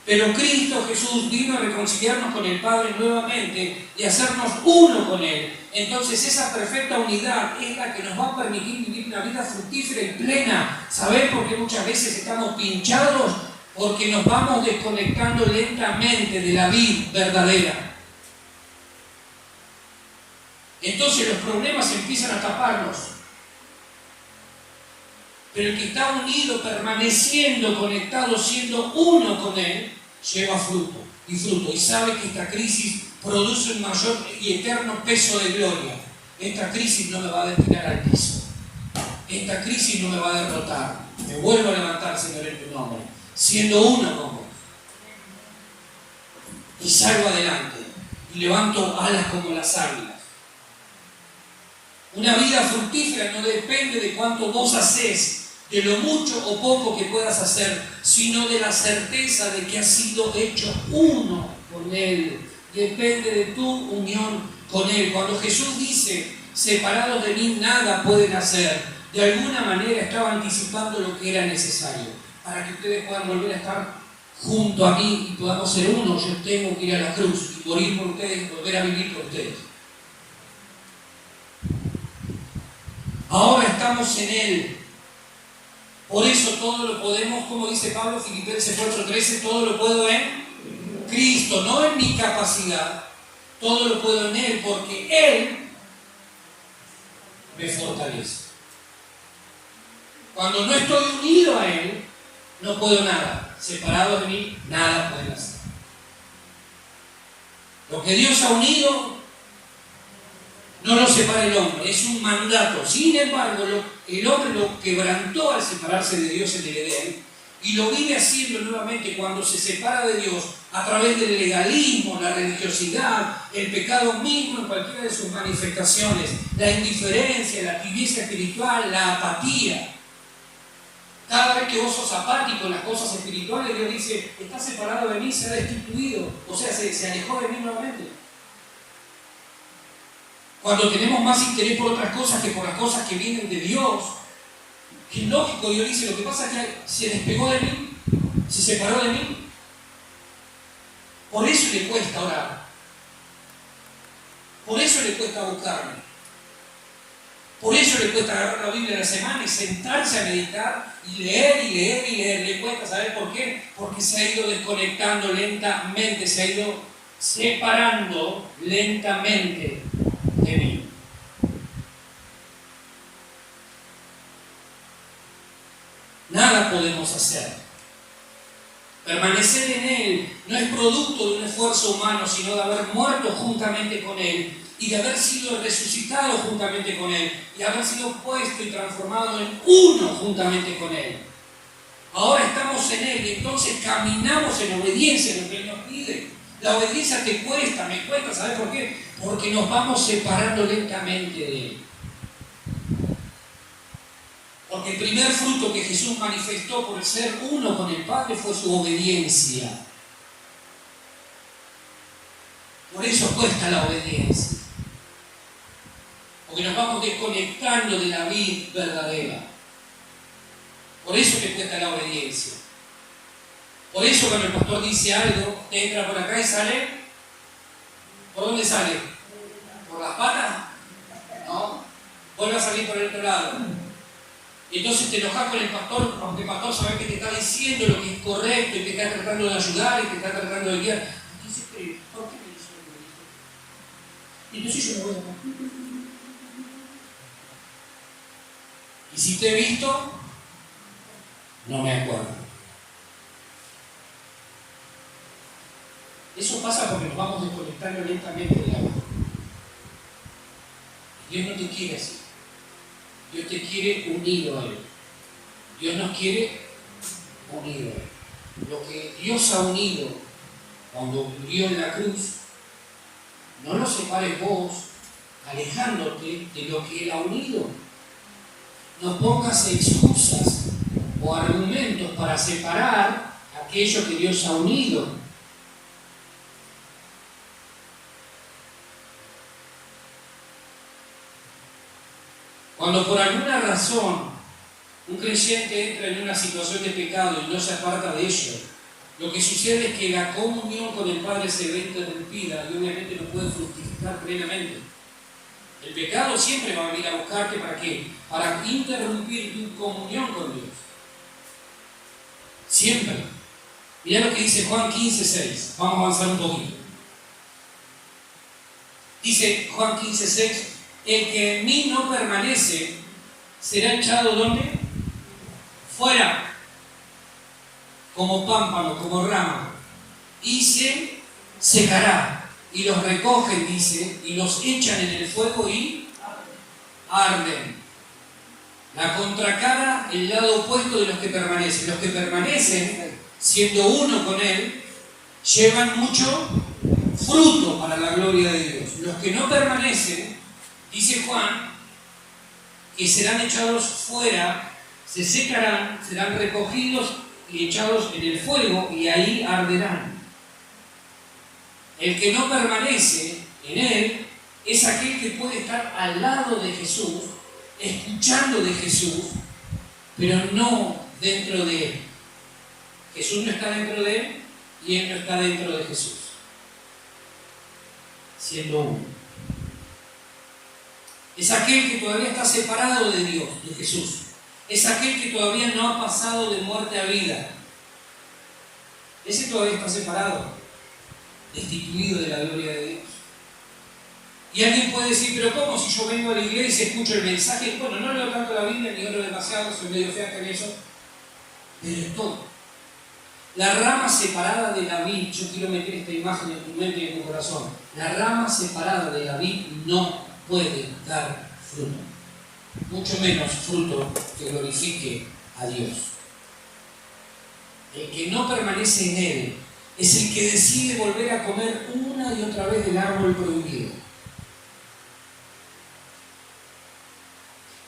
Pero Cristo Jesús vino a reconciliarnos con el Padre nuevamente y hacernos uno con Él. Entonces esa perfecta unidad es la que nos va a permitir vivir una vida fructífera y plena. ¿Sabés por qué muchas veces estamos pinchados? Porque nos vamos desconectando lentamente de la vida verdadera. Entonces los problemas empiezan a taparnos. Pero el que está unido, permaneciendo conectado, siendo uno con Él, lleva fruto, y sabe que esta crisis produce un mayor y eterno peso de gloria. Esta crisis no me va a destinar al piso. Esta crisis no me va a derrotar. Me vuelvo a levantar, Señor, en tu nombre, siendo uno con vos. Y salgo adelante, y levanto alas como las águilas. Una vida fructífera no depende de cuánto vos hacés, de lo mucho o poco que puedas hacer, sino de la certeza de que has sido hecho uno con Él. Depende de tu unión con Él. Cuando Jesús dice, separados de mí nada pueden hacer, de alguna manera estaba anticipando lo que era necesario para que ustedes puedan volver a estar junto a mí y podamos ser uno. Yo tengo que ir a la cruz y morir por ustedes y volver a vivir por ustedes. Ahora estamos en Él. Por eso todo lo podemos, como dice Pablo, Filipenses 4:13, todo lo puedo en Cristo, no en mi capacidad, todo lo puedo en Él, porque Él me fortalece. Cuando no estoy unido a Él, no puedo nada. Separado de mí, nada pueden hacer. Lo que Dios ha unido, no lo separa el hombre, es un mandato. Sin embargo, el hombre lo quebrantó al separarse de Dios en el Edén y lo vive haciendo nuevamente cuando se separa de Dios a través del legalismo, la religiosidad, el pecado mismo en cualquiera de sus manifestaciones, la indiferencia, la tibieza espiritual, la apatía. Cada vez que vos sos apático en las cosas espirituales, Dios dice, está separado de mí, se ha destituido, o sea, se alejó de mí nuevamente. Cuando tenemos más interés por otras cosas que por las cosas que vienen de Dios, que es lógico, Dios dice, lo que pasa es que se despegó de mí, se separó de mí. Por eso le cuesta orar. Por eso le cuesta buscarme. Por eso le cuesta agarrar la Biblia a la semana y sentarse a meditar y leer y leer y leer. Le cuesta, ¿saber por qué? Porque se ha ido desconectando lentamente, se ha ido separando lentamente de mí. Nada podemos hacer. Permanecer en Él no es producto de un esfuerzo humano, sino de haber muerto juntamente con Él y de haber sido resucitado juntamente con Él y haber sido puesto y transformado en uno juntamente con Él. Ahora estamos en Él y entonces caminamos en obediencia a lo que Él nos pide. La obediencia te cuesta, me cuesta, ¿sabes por qué? Porque nos vamos separando lentamente de Él. Porque el primer fruto que Jesús manifestó por ser uno con el Padre fue su obediencia. Por eso cuesta la obediencia. Porque nos vamos desconectando de la vida verdadera. Por eso te cuesta la obediencia. Por eso cuando el pastor dice algo, te entra por acá y sale. ¿Por dónde sale? ¿Por las patas? No. Vuelve a salir por el otro lado. Y entonces te enojas con el pastor, aunque el pastor sabe que te está diciendo lo que es correcto y te está tratando de ayudar y te está tratando de guiar. Entonces, ¿por qué me dice lo que me dijo? Y entonces yo me voy a acá. Y si te he visto, no me acuerdo. Eso pasa porque nos vamos desconectando lentamente de la vida. Dios no te quiere así. Dios te quiere unido a Él. Dios nos quiere unido a Él. Lo que Dios ha unido cuando murió en la cruz, no lo separes vos alejándote de lo que Él ha unido. No pongas excusas o argumentos para separar aquello que Dios ha unido. Cuando por alguna razón un creyente entra en una situación de pecado y no se aparta de ello, lo que sucede es que la comunión con el Padre se ve interrumpida y obviamente no puede fructificar plenamente. El pecado siempre va a venir a buscarte, ¿para qué? Para interrumpir tu comunión con Dios. Siempre. Mirá lo que dice Juan 15:6. Vamos a avanzar un poquito. Dice Juan 15:6, el que en mí no permanece será echado ¿dónde? Fuera, como pámpano, como rama, y se secará. Y los recogen, dice, y los echan en el fuego y arden. La contracara, el lado opuesto de los que permanecen. Los que permanecen, siendo uno con Él, llevan mucho fruto para la gloria de Dios. Los que no permanecen, dice Juan, que serán echados fuera, se secarán, serán recogidos y echados en el fuego y ahí arderán. El que no permanece en Él es aquel que puede estar al lado de Jesús, escuchando de Jesús, pero no dentro de Él. Jesús no está dentro de Él y Él no está dentro de Jesús, siendo uno. Es aquel que todavía está separado de Dios, de Jesús. Es aquel que todavía no ha pasado de muerte a vida. Ese todavía está separado, destituido de la gloria de Dios. Y alguien puede decir, pero ¿cómo si yo vengo a la iglesia y escucho el mensaje? Bueno, no leo tanto la Biblia ni oro demasiado, soy medio fea en eso, pero es todo. La rama separada de la vid, yo quiero meter esta imagen en tu mente y en tu corazón, la rama separada de la vid no puede dar fruto, mucho menos fruto que glorifique a Dios. El que no permanece en Él es el que decide volver a comer una y otra vez del árbol prohibido.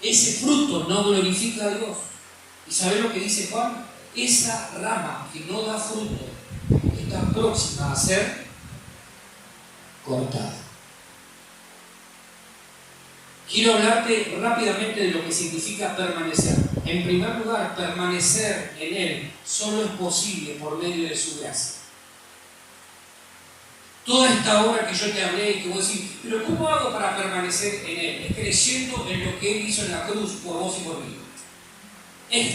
Ese fruto no glorifica a Dios. ¿Y sabes lo que dice Juan? Esa rama que no da fruto está próxima a ser cortada. Quiero hablarte rápidamente de lo que significa permanecer. En primer lugar, permanecer en Él solo es posible por medio de su gracia. Toda esta obra que yo te hablé y que vos decís, pero ¿cómo hago para permanecer en Él? Es creyendo en lo que Él hizo en la cruz por vos y por mí. Es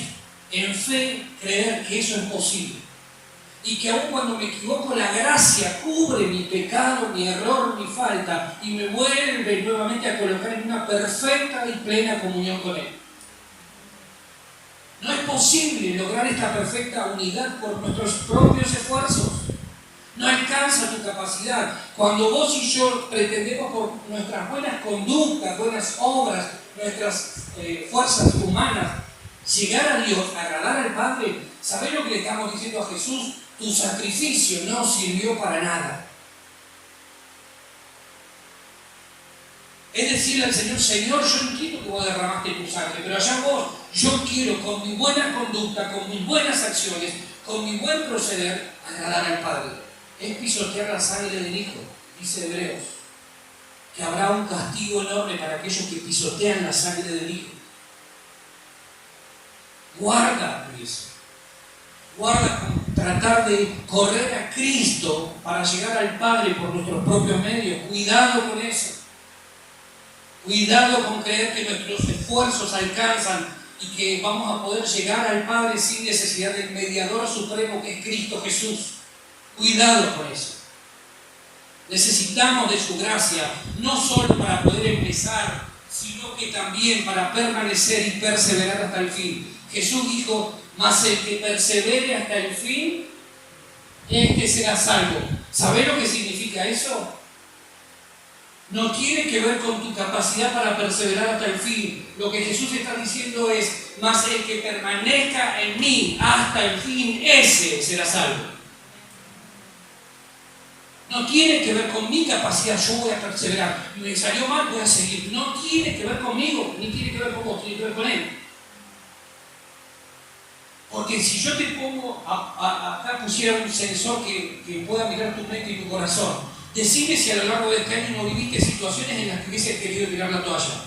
en fe creer que eso es posible. Y que aun cuando me equivoco, la gracia cubre mi pecado, mi error, mi falta y me vuelve nuevamente a colocar en una perfecta y plena comunión con Él. No es posible lograr esta perfecta unidad por nuestros propios esfuerzos. No alcanza tu capacidad. Cuando vos y yo pretendemos por nuestras buenas conductas, buenas obras, nuestras fuerzas humanas, llegar a Dios, agradar al Padre, ¿sabés lo que le estamos diciendo a Jesús? Tu sacrificio no sirvió para nada. Es decirle al Señor, Señor, yo entiendo que vos derramaste tu sangre, pero allá vos, yo quiero con mi buena conducta, con mis buenas acciones, con mi buen proceder, agradar al Padre. Es pisotear la sangre del Hijo, dice Hebreos, que habrá un castigo enorme para aquellos que pisotean la sangre del Hijo. Guarda eso. Guarda con tratar de correr a Cristo para llegar al Padre por nuestros propios medios. Cuidado con eso. Cuidado con creer que nuestros esfuerzos alcanzan y que vamos a poder llegar al Padre sin necesidad del mediador supremo que es Cristo Jesús. Cuidado con eso. Necesitamos de su gracia, no solo para poder empezar, sino que también para permanecer y perseverar hasta el fin. Jesús dijo, mas el que persevere hasta el fin, este será salvo. ¿Sabés lo que significa eso? No tiene que ver con tu capacidad para perseverar hasta el fin. Lo que Jesús está diciendo es, mas el que permanezca en mí hasta el fin, ese será salvo. No tiene que ver con mi capacidad, yo voy a perseverar. Me salió mal, voy a seguir. No tiene que ver conmigo, ni tiene que ver con vos, tiene que ver con Él. Porque si yo te pongo, acá pusiera un sensor que pueda mirar tu mente y tu corazón, decime si a lo largo de este año no viviste situaciones en las que hubieses querido tirar la toalla.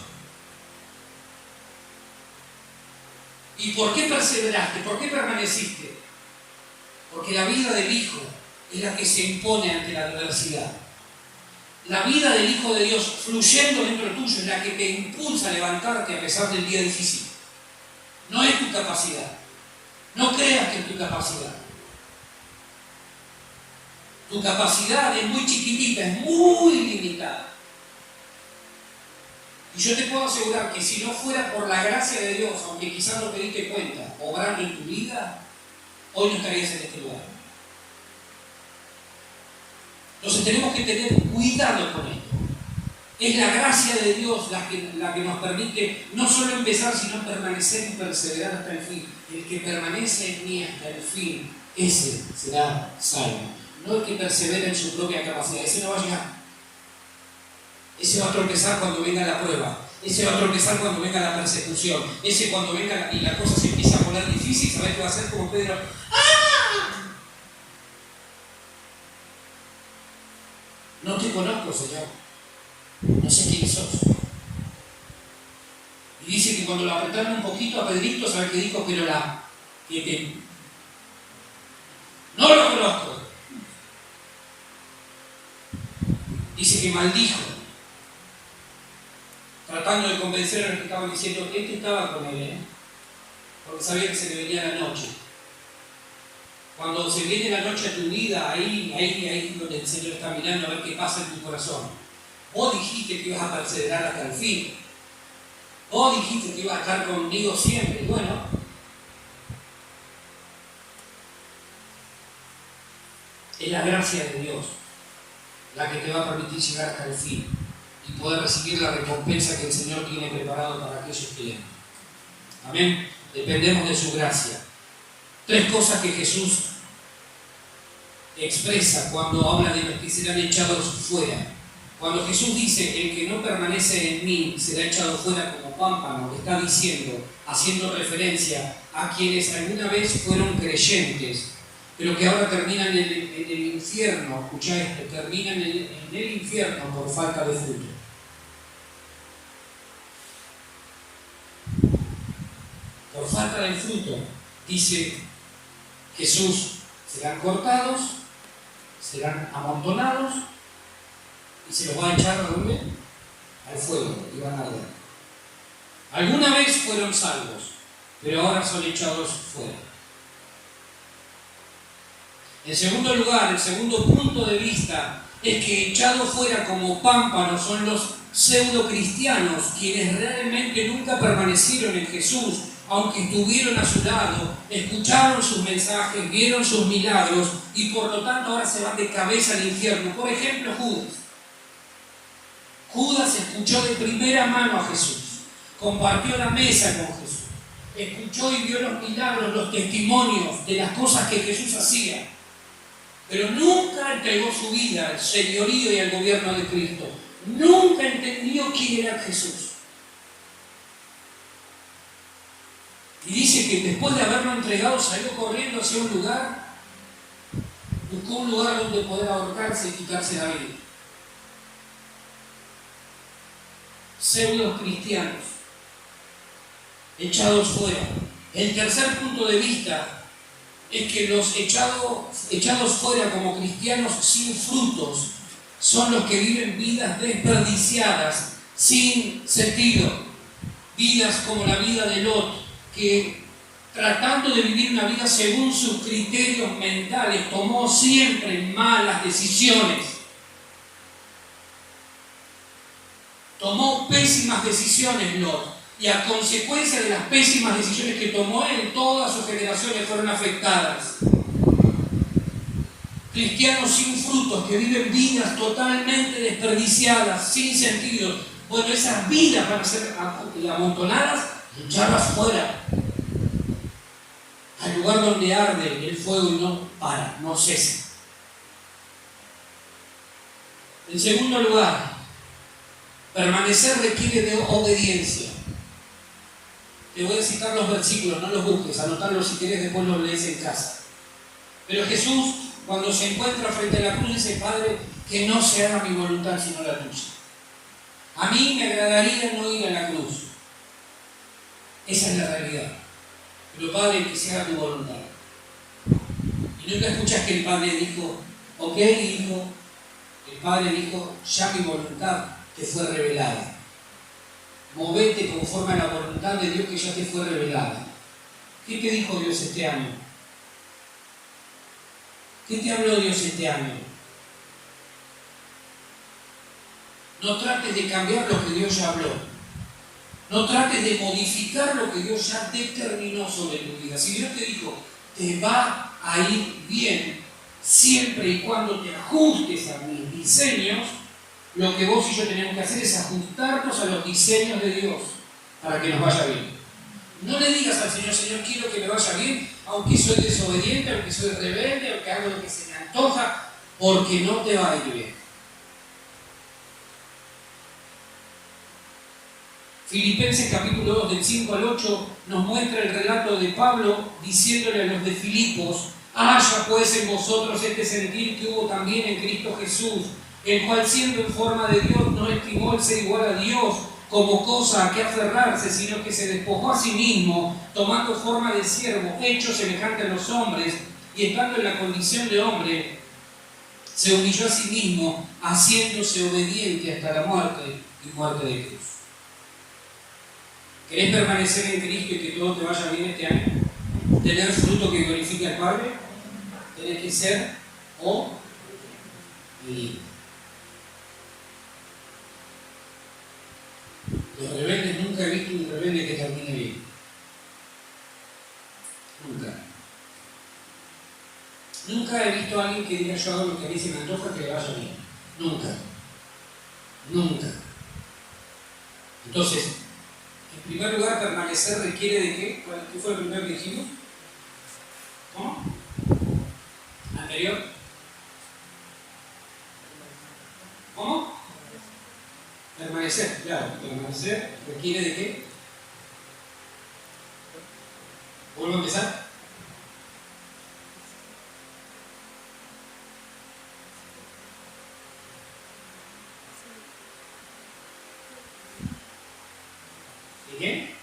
¿Y por qué perseveraste? ¿Por qué permaneciste? Porque la vida del Hijo es la que se impone ante la adversidad. La vida del Hijo de Dios fluyendo dentro tuyo es la que te impulsa a levantarte a pesar del día difícil. No es tu capacidad. No creas que es tu capacidad. Tu capacidad es muy chiquitita, es muy limitada. Y yo te puedo asegurar que si no fuera por la gracia de Dios, aunque quizás no te diste cuenta, obrando en tu vida, hoy no estarías en este lugar. Entonces tenemos que tener cuidado con esto. Es la gracia de Dios la que nos permite no solo empezar, sino permanecer y perseverar hasta el fin. El que permanece en mí hasta el fin, ese será salvo. No el que persevera en su propia capacidad, ese no va a llegar. Ese va a tropezar cuando venga la prueba. Ese va a tropezar cuando venga la persecución. Ese cuando venga y la cosa se empieza a poner difícil, ¿sabes qué va a hacer como Pedro? ¡Ah! No te conozco, Señor. No sé quién sos. Y dice que cuando lo apretaron un poquito a Pedrito, ¿sabes qué dijo? Pero no lo conozco. Dice que maldijo, tratando de convencer a los que estaban diciendo, este estaba con él, porque sabía que se le venía la noche. Cuando se viene la noche a tu vida, ahí donde el Señor está mirando a ver qué pasa en tu corazón. Vos dijiste que ibas a perseverar hasta el fin. Vos dijiste que ibas a estar conmigo siempre. Bueno, es la gracia de Dios la que te va a permitir llegar hasta el fin y poder recibir la recompensa que el Señor tiene preparado para aquellos que le aman. Amén. Dependemos de su gracia. 3 cosas que Jesús expresa cuando habla de los que serán echados fuera. Cuando Jesús dice, el que no permanece en mí será echado fuera como pámpano, está diciendo, haciendo referencia a quienes alguna vez fueron creyentes, pero que ahora terminan en el infierno. Escuchá esto, terminan en el infierno por falta de fruto. Por falta de fruto, dice Jesús, serán cortados, serán amontonados y se los va a echar ¿a dónde? Al fuego y van a arder. Alguna vez fueron salvos, pero ahora son echados fuera. En segundo lugar, el segundo punto de vista es que echados fuera como pámpanos son los pseudo cristianos, quienes realmente nunca permanecieron en Jesús, aunque estuvieron a su lado, escucharon sus mensajes, vieron sus milagros y por lo tanto ahora se van de cabeza al infierno. Por ejemplo, Judas. Judas escuchó de primera mano a Jesús, compartió la mesa con Jesús, escuchó y vio los milagros, los testimonios de las cosas que Jesús hacía, pero nunca entregó su vida al señorío y al gobierno de Cristo. Nunca entendió quién era Jesús. Y dice que después de haberlo entregado salió corriendo hacia un lugar, buscó un lugar donde poder ahorcarse y quitarse la vida. Pseudos cristianos, echados fuera. El tercer punto de vista es que los echados fuera como cristianos sin frutos son los que viven vidas desperdiciadas, sin sentido. Vidas como la vida de Lot, que tratando de vivir una vida según sus criterios mentales, tomó siempre malas decisiones. Tomó pésimas decisiones Lot, y a consecuencia de las pésimas decisiones que tomó él, todas sus generaciones fueron afectadas. Cristianos sin frutos, que viven vidas totalmente desperdiciadas, sin sentido. Bueno, esas vidas van a ser amontonadas y echadas fuera, al lugar donde arde el fuego y no para, no cesa. En segundo lugar, permanecer requiere de obediencia. Te voy a citar los versículos, no los busques, anotarlos si quieres, después los lees en casa. Pero Jesús, cuando se encuentra frente a la cruz, dice: Padre, que no se haga mi voluntad sino la tuya. A mí me agradaría no ir a la cruz. Esa es la realidad. Pero Padre, que se haga tu voluntad. Y nunca escuchas que el Padre dijo: ok, hijo. El Padre dijo: ya mi voluntad te fue revelada. Movete conforme a la voluntad de Dios que ya te fue revelada. ¿Qué te dijo Dios este año? ¿Qué te habló Dios este año? No trates de cambiar lo que Dios ya habló. No trates de modificar lo que Dios ya determinó sobre tu vida. Si Dios te dijo: te va a ir bien siempre y cuando te ajustes a mis diseños, lo que vos y yo tenemos que hacer es ajustarnos a los diseños de Dios para que nos vaya bien. No le digas al Señor: Señor, quiero que me vaya bien, aunque soy desobediente, aunque soy rebelde, aunque hago lo que se me antoja, porque no te va a ir bien. Filipenses capítulo 2, del 5 al 8, nos muestra el relato de Pablo diciéndole a los de Filipos: haya pues en vosotros este sentir que hubo también en Cristo Jesús, el cual siendo en forma de Dios no estimó el ser igual a Dios como cosa a que aferrarse, sino que se despojó a sí mismo, tomando forma de siervo, hecho semejante a los hombres, y estando en la condición de hombre, se humilló a sí mismo, haciéndose obediente hasta la muerte y muerte de cruz. ¿Querés permanecer en Cristo y que todo te vaya bien este año? ¿Tener fruto que glorifique al Padre? Tenés que ser obediente. Los rebeldes, nunca he visto un rebelde que termine bien. Nunca. Nunca he visto a alguien que diga: yo hago lo que a mí se me antoja, que le vaya bien. Nunca. Nunca. Entonces, en primer lugar, permanecer requiere de ¿qué? ¿Qué fue el primero que dijimos? ¿Cómo? ¿Anterior? ¿Cómo? Permanecer, claro. Permanecer requiere de ¿qué? ¿Vuelvo a empezar? ¿De qué?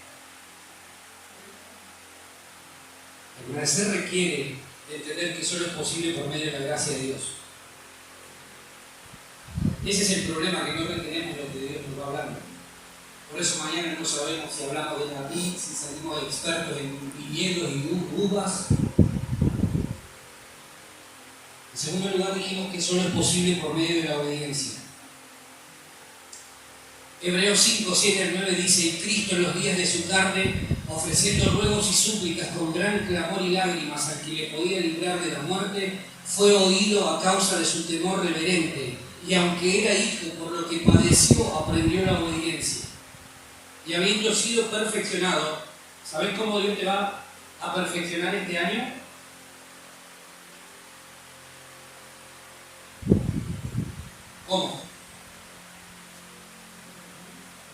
Permanecer requiere de entender que solo es posible por medio de la gracia de Dios. Ese es el problema, que no retenemos lo que Dios nos va hablando. Por eso mañana no sabemos si hablamos de la vid, si salimos expertos en viñedos y uvas. En segundo lugar, dijimos que solo es posible por medio de la obediencia. Hebreos 5, 7 al 9 dice: y Cristo en los días de su carne, ofreciendo ruegos y súplicas con gran clamor y lágrimas al que le podía librar de la muerte, fue oído a causa de su temor reverente, y aunque era hijo, por lo que padeció, aprendió la obediencia. Y habiendo sido perfeccionado, ¿sabes cómo Dios te va a perfeccionar este año? ¿Cómo?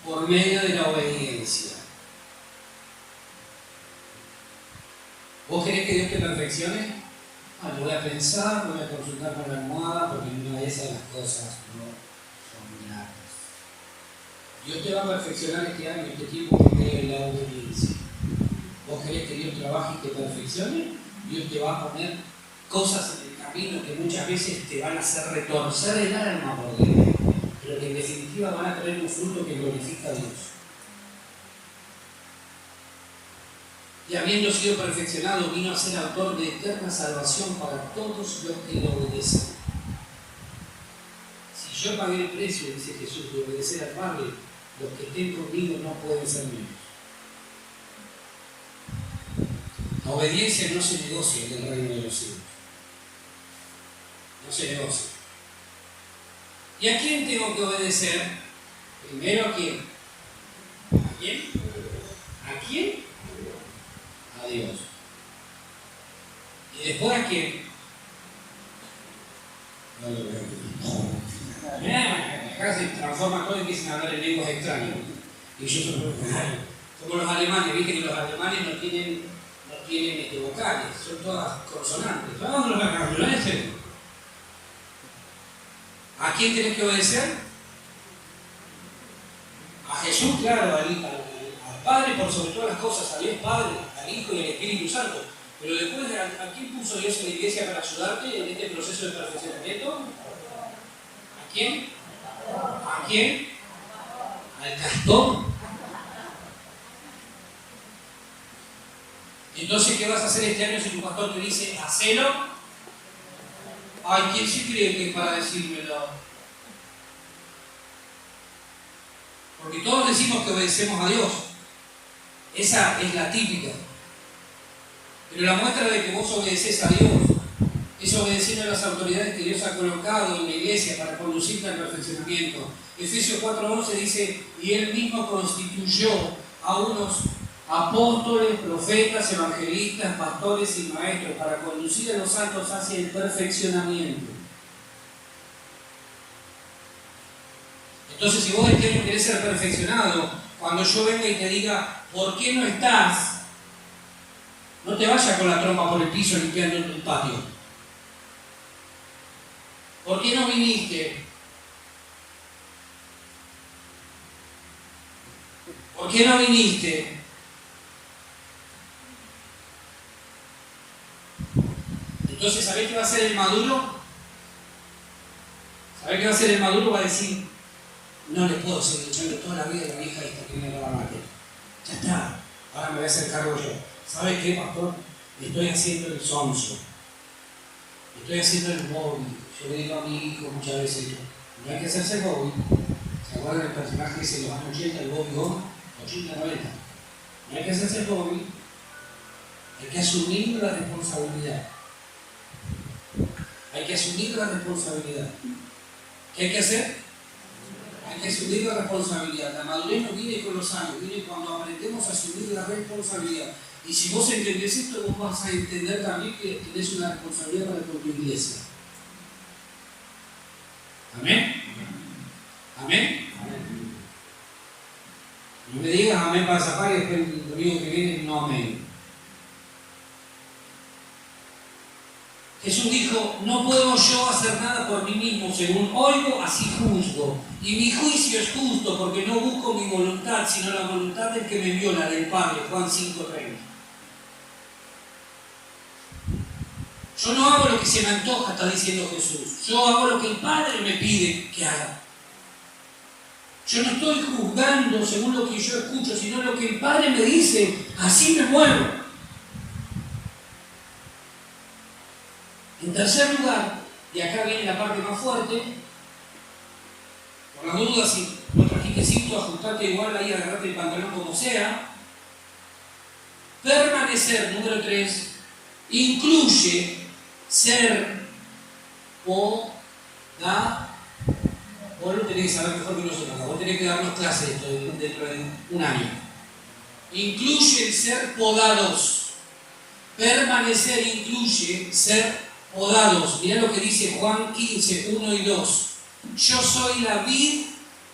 Por medio de la obediencia. ¿Vos querés que Dios te perfeccione? Lo voy a pensar, lo voy a consultar con la almohada, porque una de esas las cosas no son gratas. Dios te va a perfeccionar este año, este tiempo, por medio de la obediencia. ¿Vos querés que Dios trabaje y te perfeccione? Dios te va a poner cosas en el camino que muchas veces te van a hacer retorcer el alma por dentro, pero que en definitiva van a traer un fruto que glorifica a Dios. Y habiendo sido perfeccionado, vino a ser autor de eterna salvación para todos los que le obedecen. Si yo pagué el precio, dice Jesús, de obedecer al Padre, los que estén conmigo no pueden ser míos. La obediencia no se negocia en el reino de los cielos. No se negocia. ¿Y a quién tengo que obedecer? Primero, ¿a quién? ¿A quién? ¿A quién? A Dios. ¿Y después a quién? No lo veo. Acá se transforma todo y empiezan a hablar en lenguas extrañas. Y yo solo Como los alemanes, viste que los alemanes no tienen vocales, son todas consonantes. ¿A quién tenés que obedecer? A Jesús, claro, al Padre por sobre todas las cosas, a Dios Padre, al Hijo y al Espíritu Santo. Pero después, ¿a quién puso Dios en la iglesia para ayudarte en este proceso de perfeccionamiento? ¿A quién? ¿A quién? Al pastor. Entonces, ¿qué vas a hacer este año si tu pastor te dice, hacelo? Ay, ¿quién se cree que es para decírmelo? Porque todos decimos que obedecemos a Dios. Esa es la típica. Pero la muestra de que vos obedeces a Dios es obedeciendo a las autoridades que Dios ha colocado en la iglesia para conducirte al perfeccionamiento. Efesios 4:11 dice, y Él mismo constituyó a unos apóstoles, profetas, evangelistas, pastores y maestros para conducir a los santos hacia el perfeccionamiento. Entonces, si vos este año querés ser perfeccionado, cuando yo venga y te diga, ¿por qué no estás? No te vayas con la trompa por el piso limpiando el patio. ¿Por qué no viniste? ¿Por qué no viniste? Entonces, ¿sabés qué va a hacer el maduro? ¿Sabés qué va a hacer el maduro? Va a decir, no le puedo seguir echando toda la vida a la vieja esta que me da la mate. Ya está, ahora me voy a hacer cargo yo. ¿Sabe qué, pastor? Estoy haciendo el sonso. Estoy haciendo el Bobby. Yo le digo a mi hijo muchas veces, no hay que hacerse el Bobby. ¿Se acuerdan del personaje que se los años 80, el Bobby Goma? 80, 90. No hay que hacerse el Bobby. Hay que asumir la responsabilidad. Hay que asumir la responsabilidad. ¿Qué hay que hacer? Hay que asumir la responsabilidad. La madurez no viene con los años, viene cuando aprendemos a asumir la responsabilidad. Y si vos entendés esto, vos vas a entender también que tenés una responsabilidad para con tu iglesia. ¿Amén? ¿Amén? No me digas amén para zapar y después el domingo que viene no amén. Jesús dijo, no puedo yo hacer nada por mí mismo, según oigo, así juzgo. Y mi juicio es justo, porque no busco mi voluntad, sino la voluntad del que me envió, la del Padre. Juan 5:30. Yo no hago lo que se me antoja, está diciendo Jesús. Yo hago lo que el Padre me pide que haga. Yo no estoy juzgando según lo que yo escucho, sino lo que el Padre me dice, así me muevo. En tercer lugar, y acá viene la parte más fuerte, por las dudas, si no trajiste cinto, ajustate igual ahí, agarrate el pantalón como sea. Permanecer, número 3, incluye ser vos lo tenés que saber mejor que nosotros, vos tenés que darnos clases de esto dentro de un año. Incluye el ser podados. Permanecer incluye ser podados. Mirá lo que dice Juan 15, 1 y 2. Yo soy la vid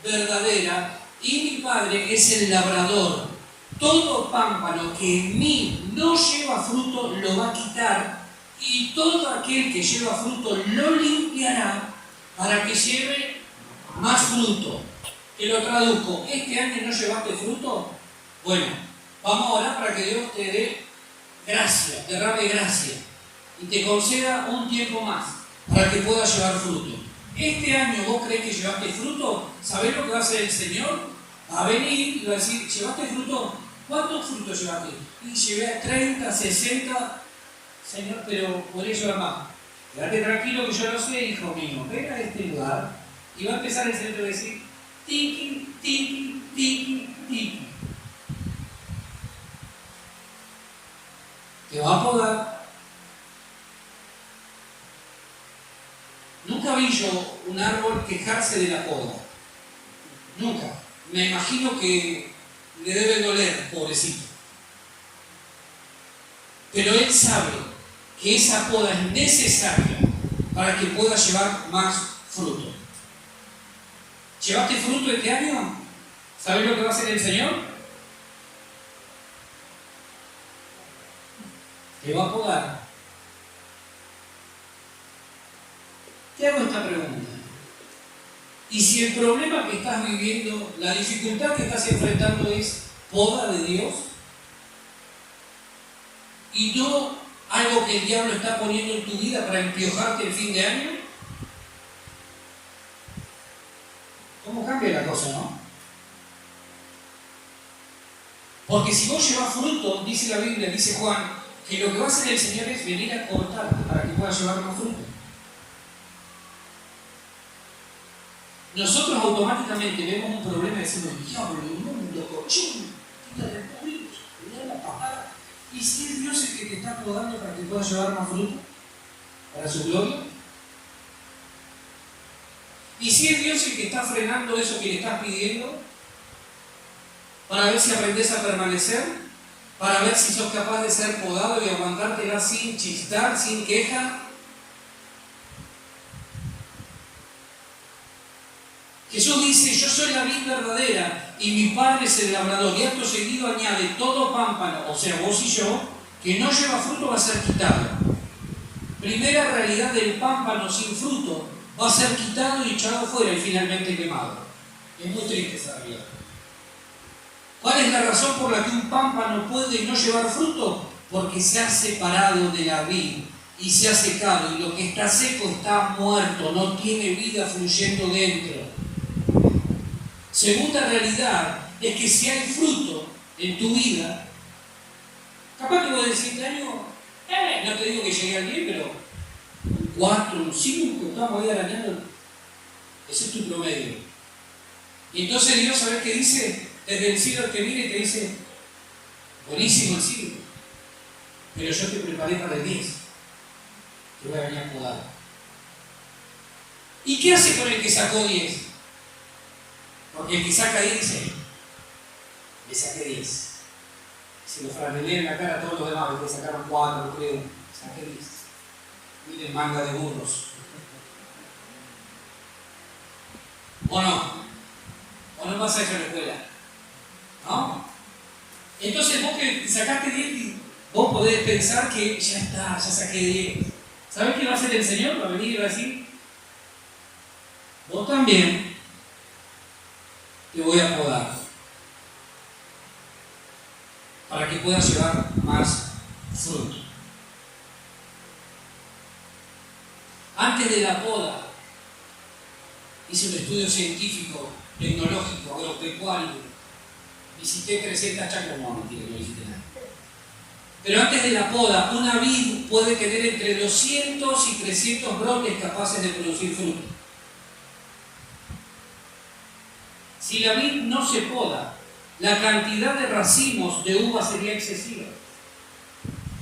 verdadera y mi Padre es el labrador. Todo pámpano que en mí no lleva fruto lo va a quitar, y todo aquel que lleva fruto lo limpiará para que lleve más fruto. Te lo traduzco. ¿Este año no llevaste fruto? Bueno, vamos a orar para que Dios te dé gracia, derrame gracia y te conceda un tiempo más para que puedas llevar fruto. Este año vos crees que llevaste fruto, ¿sabés lo que va a hacer el Señor? Va a venir y va a decir, ¿llevaste fruto? ¿Cuántos frutos llevaste? Y llevé a 30, 60, Señor, pero podría llevar más. Quédate tranquilo que yo lo sé, hijo mío. Ven a este lugar y va a empezar el Señor a decir, tiki, tiki, tiki, tiki. Te va a podar. Nunca vi yo un árbol quejarse de la poda. Nunca. Me imagino que le debe doler, pobrecito. Pero él sabe que esa poda es necesaria para que pueda llevar más fruto. ¿Llevaste fruto este año? ¿Sabes lo que va a hacer el Señor? te va a podar. Te hago esta pregunta. Y si el problema que estás viviendo, la dificultad que estás enfrentando es poda de Dios, y no algo que el diablo está poniendo en tu vida para empiojarte el fin de año, ¿cómo cambia la cosa, no? Porque si vos llevas fruto, dice la Biblia, dice Juan, que lo que va a hacer el Señor es venir a cortarte para que puedas llevar más fruto. Nosotros automáticamente vemos un problema y decimos, diablo, el mundo, cochín, tira de polillos, tira la patada. ¿Y si es Dios el que te está podando para que puedas llevar más fruto? ¿Para su gloria? ¿Y si es Dios el que está frenando eso que le estás pidiendo? Para ver si aprendes a permanecer, para ver si sos capaz de ser podado y aguantártela sin chistar, sin queja. Jesús dice, yo soy la vid verdadera y mi Padre es el labrador. Y acto seguido añade, todo pámpano, o sea, vos y yo, que no lleva fruto va a ser quitado. Primera realidad del pámpano sin fruto, va a ser quitado y echado fuera y finalmente quemado. Es muy triste esa realidad. ¿Cuál es la razón por la que un pámpano puede no llevar fruto? Porque se ha separado de la vid y se ha secado, y lo que está seco está muerto, no tiene vida fluyendo dentro. Segunda realidad es que si hay fruto en tu vida, capaz que vos decís este año, no te digo que llegué al 10, pero un 4, un 5, estamos ahí arañando. Ese es tu promedio. Y entonces Dios, ¿sabes qué dice? Desde el cielo te mira y te dice, buenísimo el cielo, pero yo te preparé para el 10. Te voy a venir a podar. ¿Y qué hace con el que sacó 10? Porque el que saca 10 dice, le saqué 10. Si lo franelé en la cara a todos los demás, le sacaron 4, creo, saqué 10. Miren, manga de burros. ¿O no? ¿O no pasa eso en la escuela? ¿No? Entonces vos que sacaste 10, vos podés pensar que ya está, ya saqué 10. ¿Sabés qué va a hacer el Señor? Va a venir y va a decir, vos también te voy a podar para que puedas llevar más fruto. Antes de la poda, hice un estudio científico, tecnológico, agropecuario, visité 300 chacras, no visité nada. Pero antes de la poda, una vid puede tener entre 200 y 300 brotes capaces de producir fruto. Si la vid no se poda, la cantidad de racimos de uvas sería excesiva.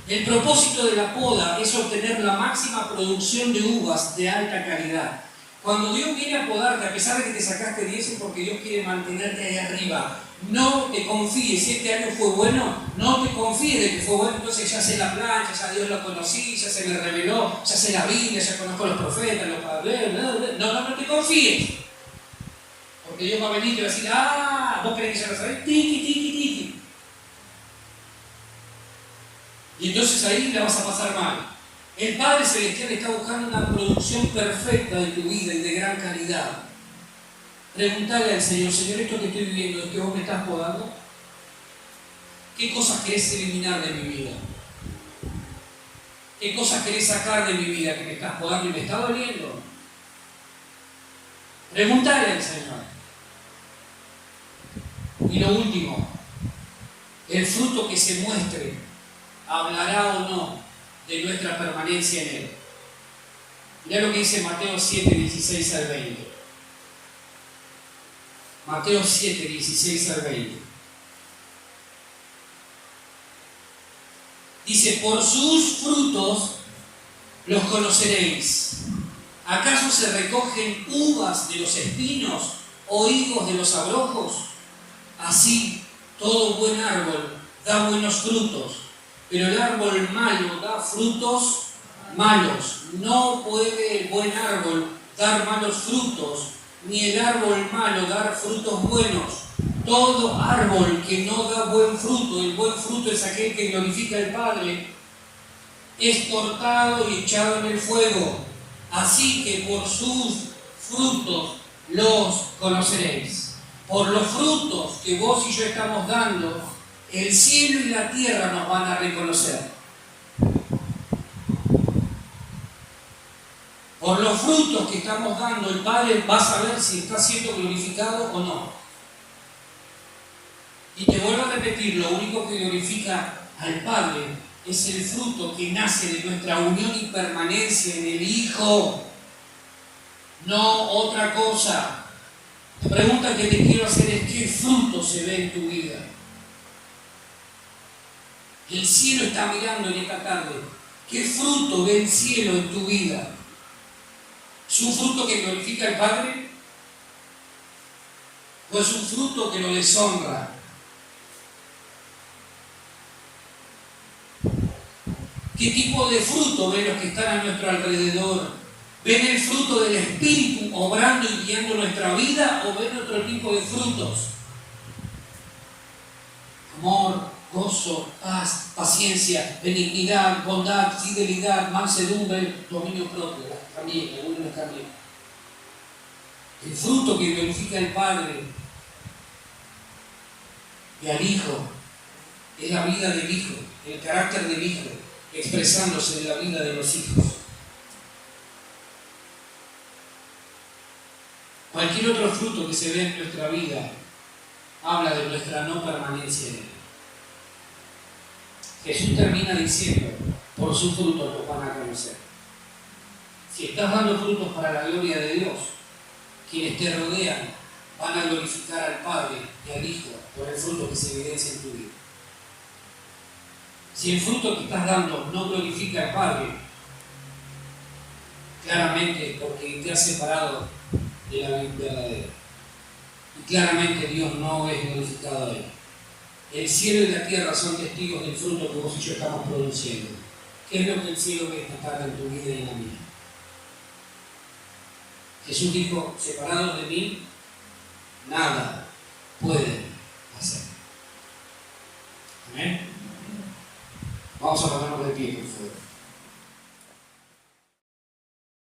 El propósito de la poda es obtener la máxima producción de uvas de alta calidad. Cuando Dios viene a podarte, a pesar de que te sacaste 10, es porque Dios quiere mantenerte ahí arriba. No te confíes, si este año fue bueno, no te confíes de que fue bueno, entonces ya sé la plancha, ya Dios lo conocí, ya se me reveló, ya sé la Biblia, ya conozco a los profetas, los padres, no te confíes. Porque Dios va a venir y te va a decir, vos crees que ya lo sabés, tiki. Y entonces ahí la vas a pasar mal. El Padre Celestial está buscando una producción perfecta de tu vida y de gran calidad. Preguntale al Señor, Señor, esto que estoy viviendo, ¿es que vos me estás podando? ¿Qué cosas querés eliminar de mi vida? ¿Qué cosas querés sacar de mi vida que me estás podando y me está doliendo? Preguntale al Señor. Y lo último, el fruto que se muestre, ¿hablará o no de nuestra permanencia en Él? Mirá lo que dice Mateo 7, 16 al 20. Mateo 7, 16 al 20. Dice, por sus frutos los conoceréis. ¿Acaso se recogen uvas de los espinos o higos de los abrojos? Así, todo buen árbol da buenos frutos, pero el árbol malo da frutos malos. No puede el buen árbol dar malos frutos, ni el árbol malo dar frutos buenos. Todo árbol que no da buen fruto, el buen fruto es aquel que glorifica al Padre, es cortado y echado en el fuego. Así que por sus frutos los conoceréis. Por los frutos que vos y yo estamos dando, el cielo y la tierra nos van a reconocer. Por los frutos que estamos dando, el Padre va a saber si está siendo glorificado o no. Y te vuelvo a repetir, lo único que glorifica al Padre es el fruto que nace de nuestra unión y permanencia en el Hijo, no otra cosa. La pregunta que te quiero hacer es: ¿qué fruto se ve en tu vida? El cielo está mirando en esta tarde. ¿Qué fruto ve el cielo en tu vida? ¿Es un fruto que glorifica al Padre? ¿O es un fruto que lo deshonra? ¿Qué tipo de fruto ven los que están a nuestro alrededor? ¿Ven el fruto del Espíritu obrando y guiando nuestra vida, o ven otro tipo de frutos? Amor, gozo, paz, paciencia, benignidad, bondad, fidelidad, mansedumbre, dominio propio. También, algunos también. El fruto que glorifica al Padre y al Hijo es la vida del Hijo, el carácter del Hijo, expresándose en la vida de los hijos. Cualquier otro fruto que se ve en nuestra vida habla de nuestra no permanencia en Él. Jesús termina diciendo: por sus frutos los van a conocer. Si estás dando frutos para la gloria de Dios, quienes te rodean van a glorificar al Padre y al Hijo por el fruto que se evidencia en tu vida. Si el fruto que estás dando no glorifica al Padre, claramente porque te has separado de la vida verdadera. Y claramente Dios no es glorificado ahí. El cielo y la tierra son testigos del fruto que vos y yo estamos produciendo. ¿Qué es lo que el cielo ve esta tarde en tu vida y en la mía? Jesús dijo: separados de mí, nada pueden hacer. Amén. Vamos a ponernos de pie, por favor.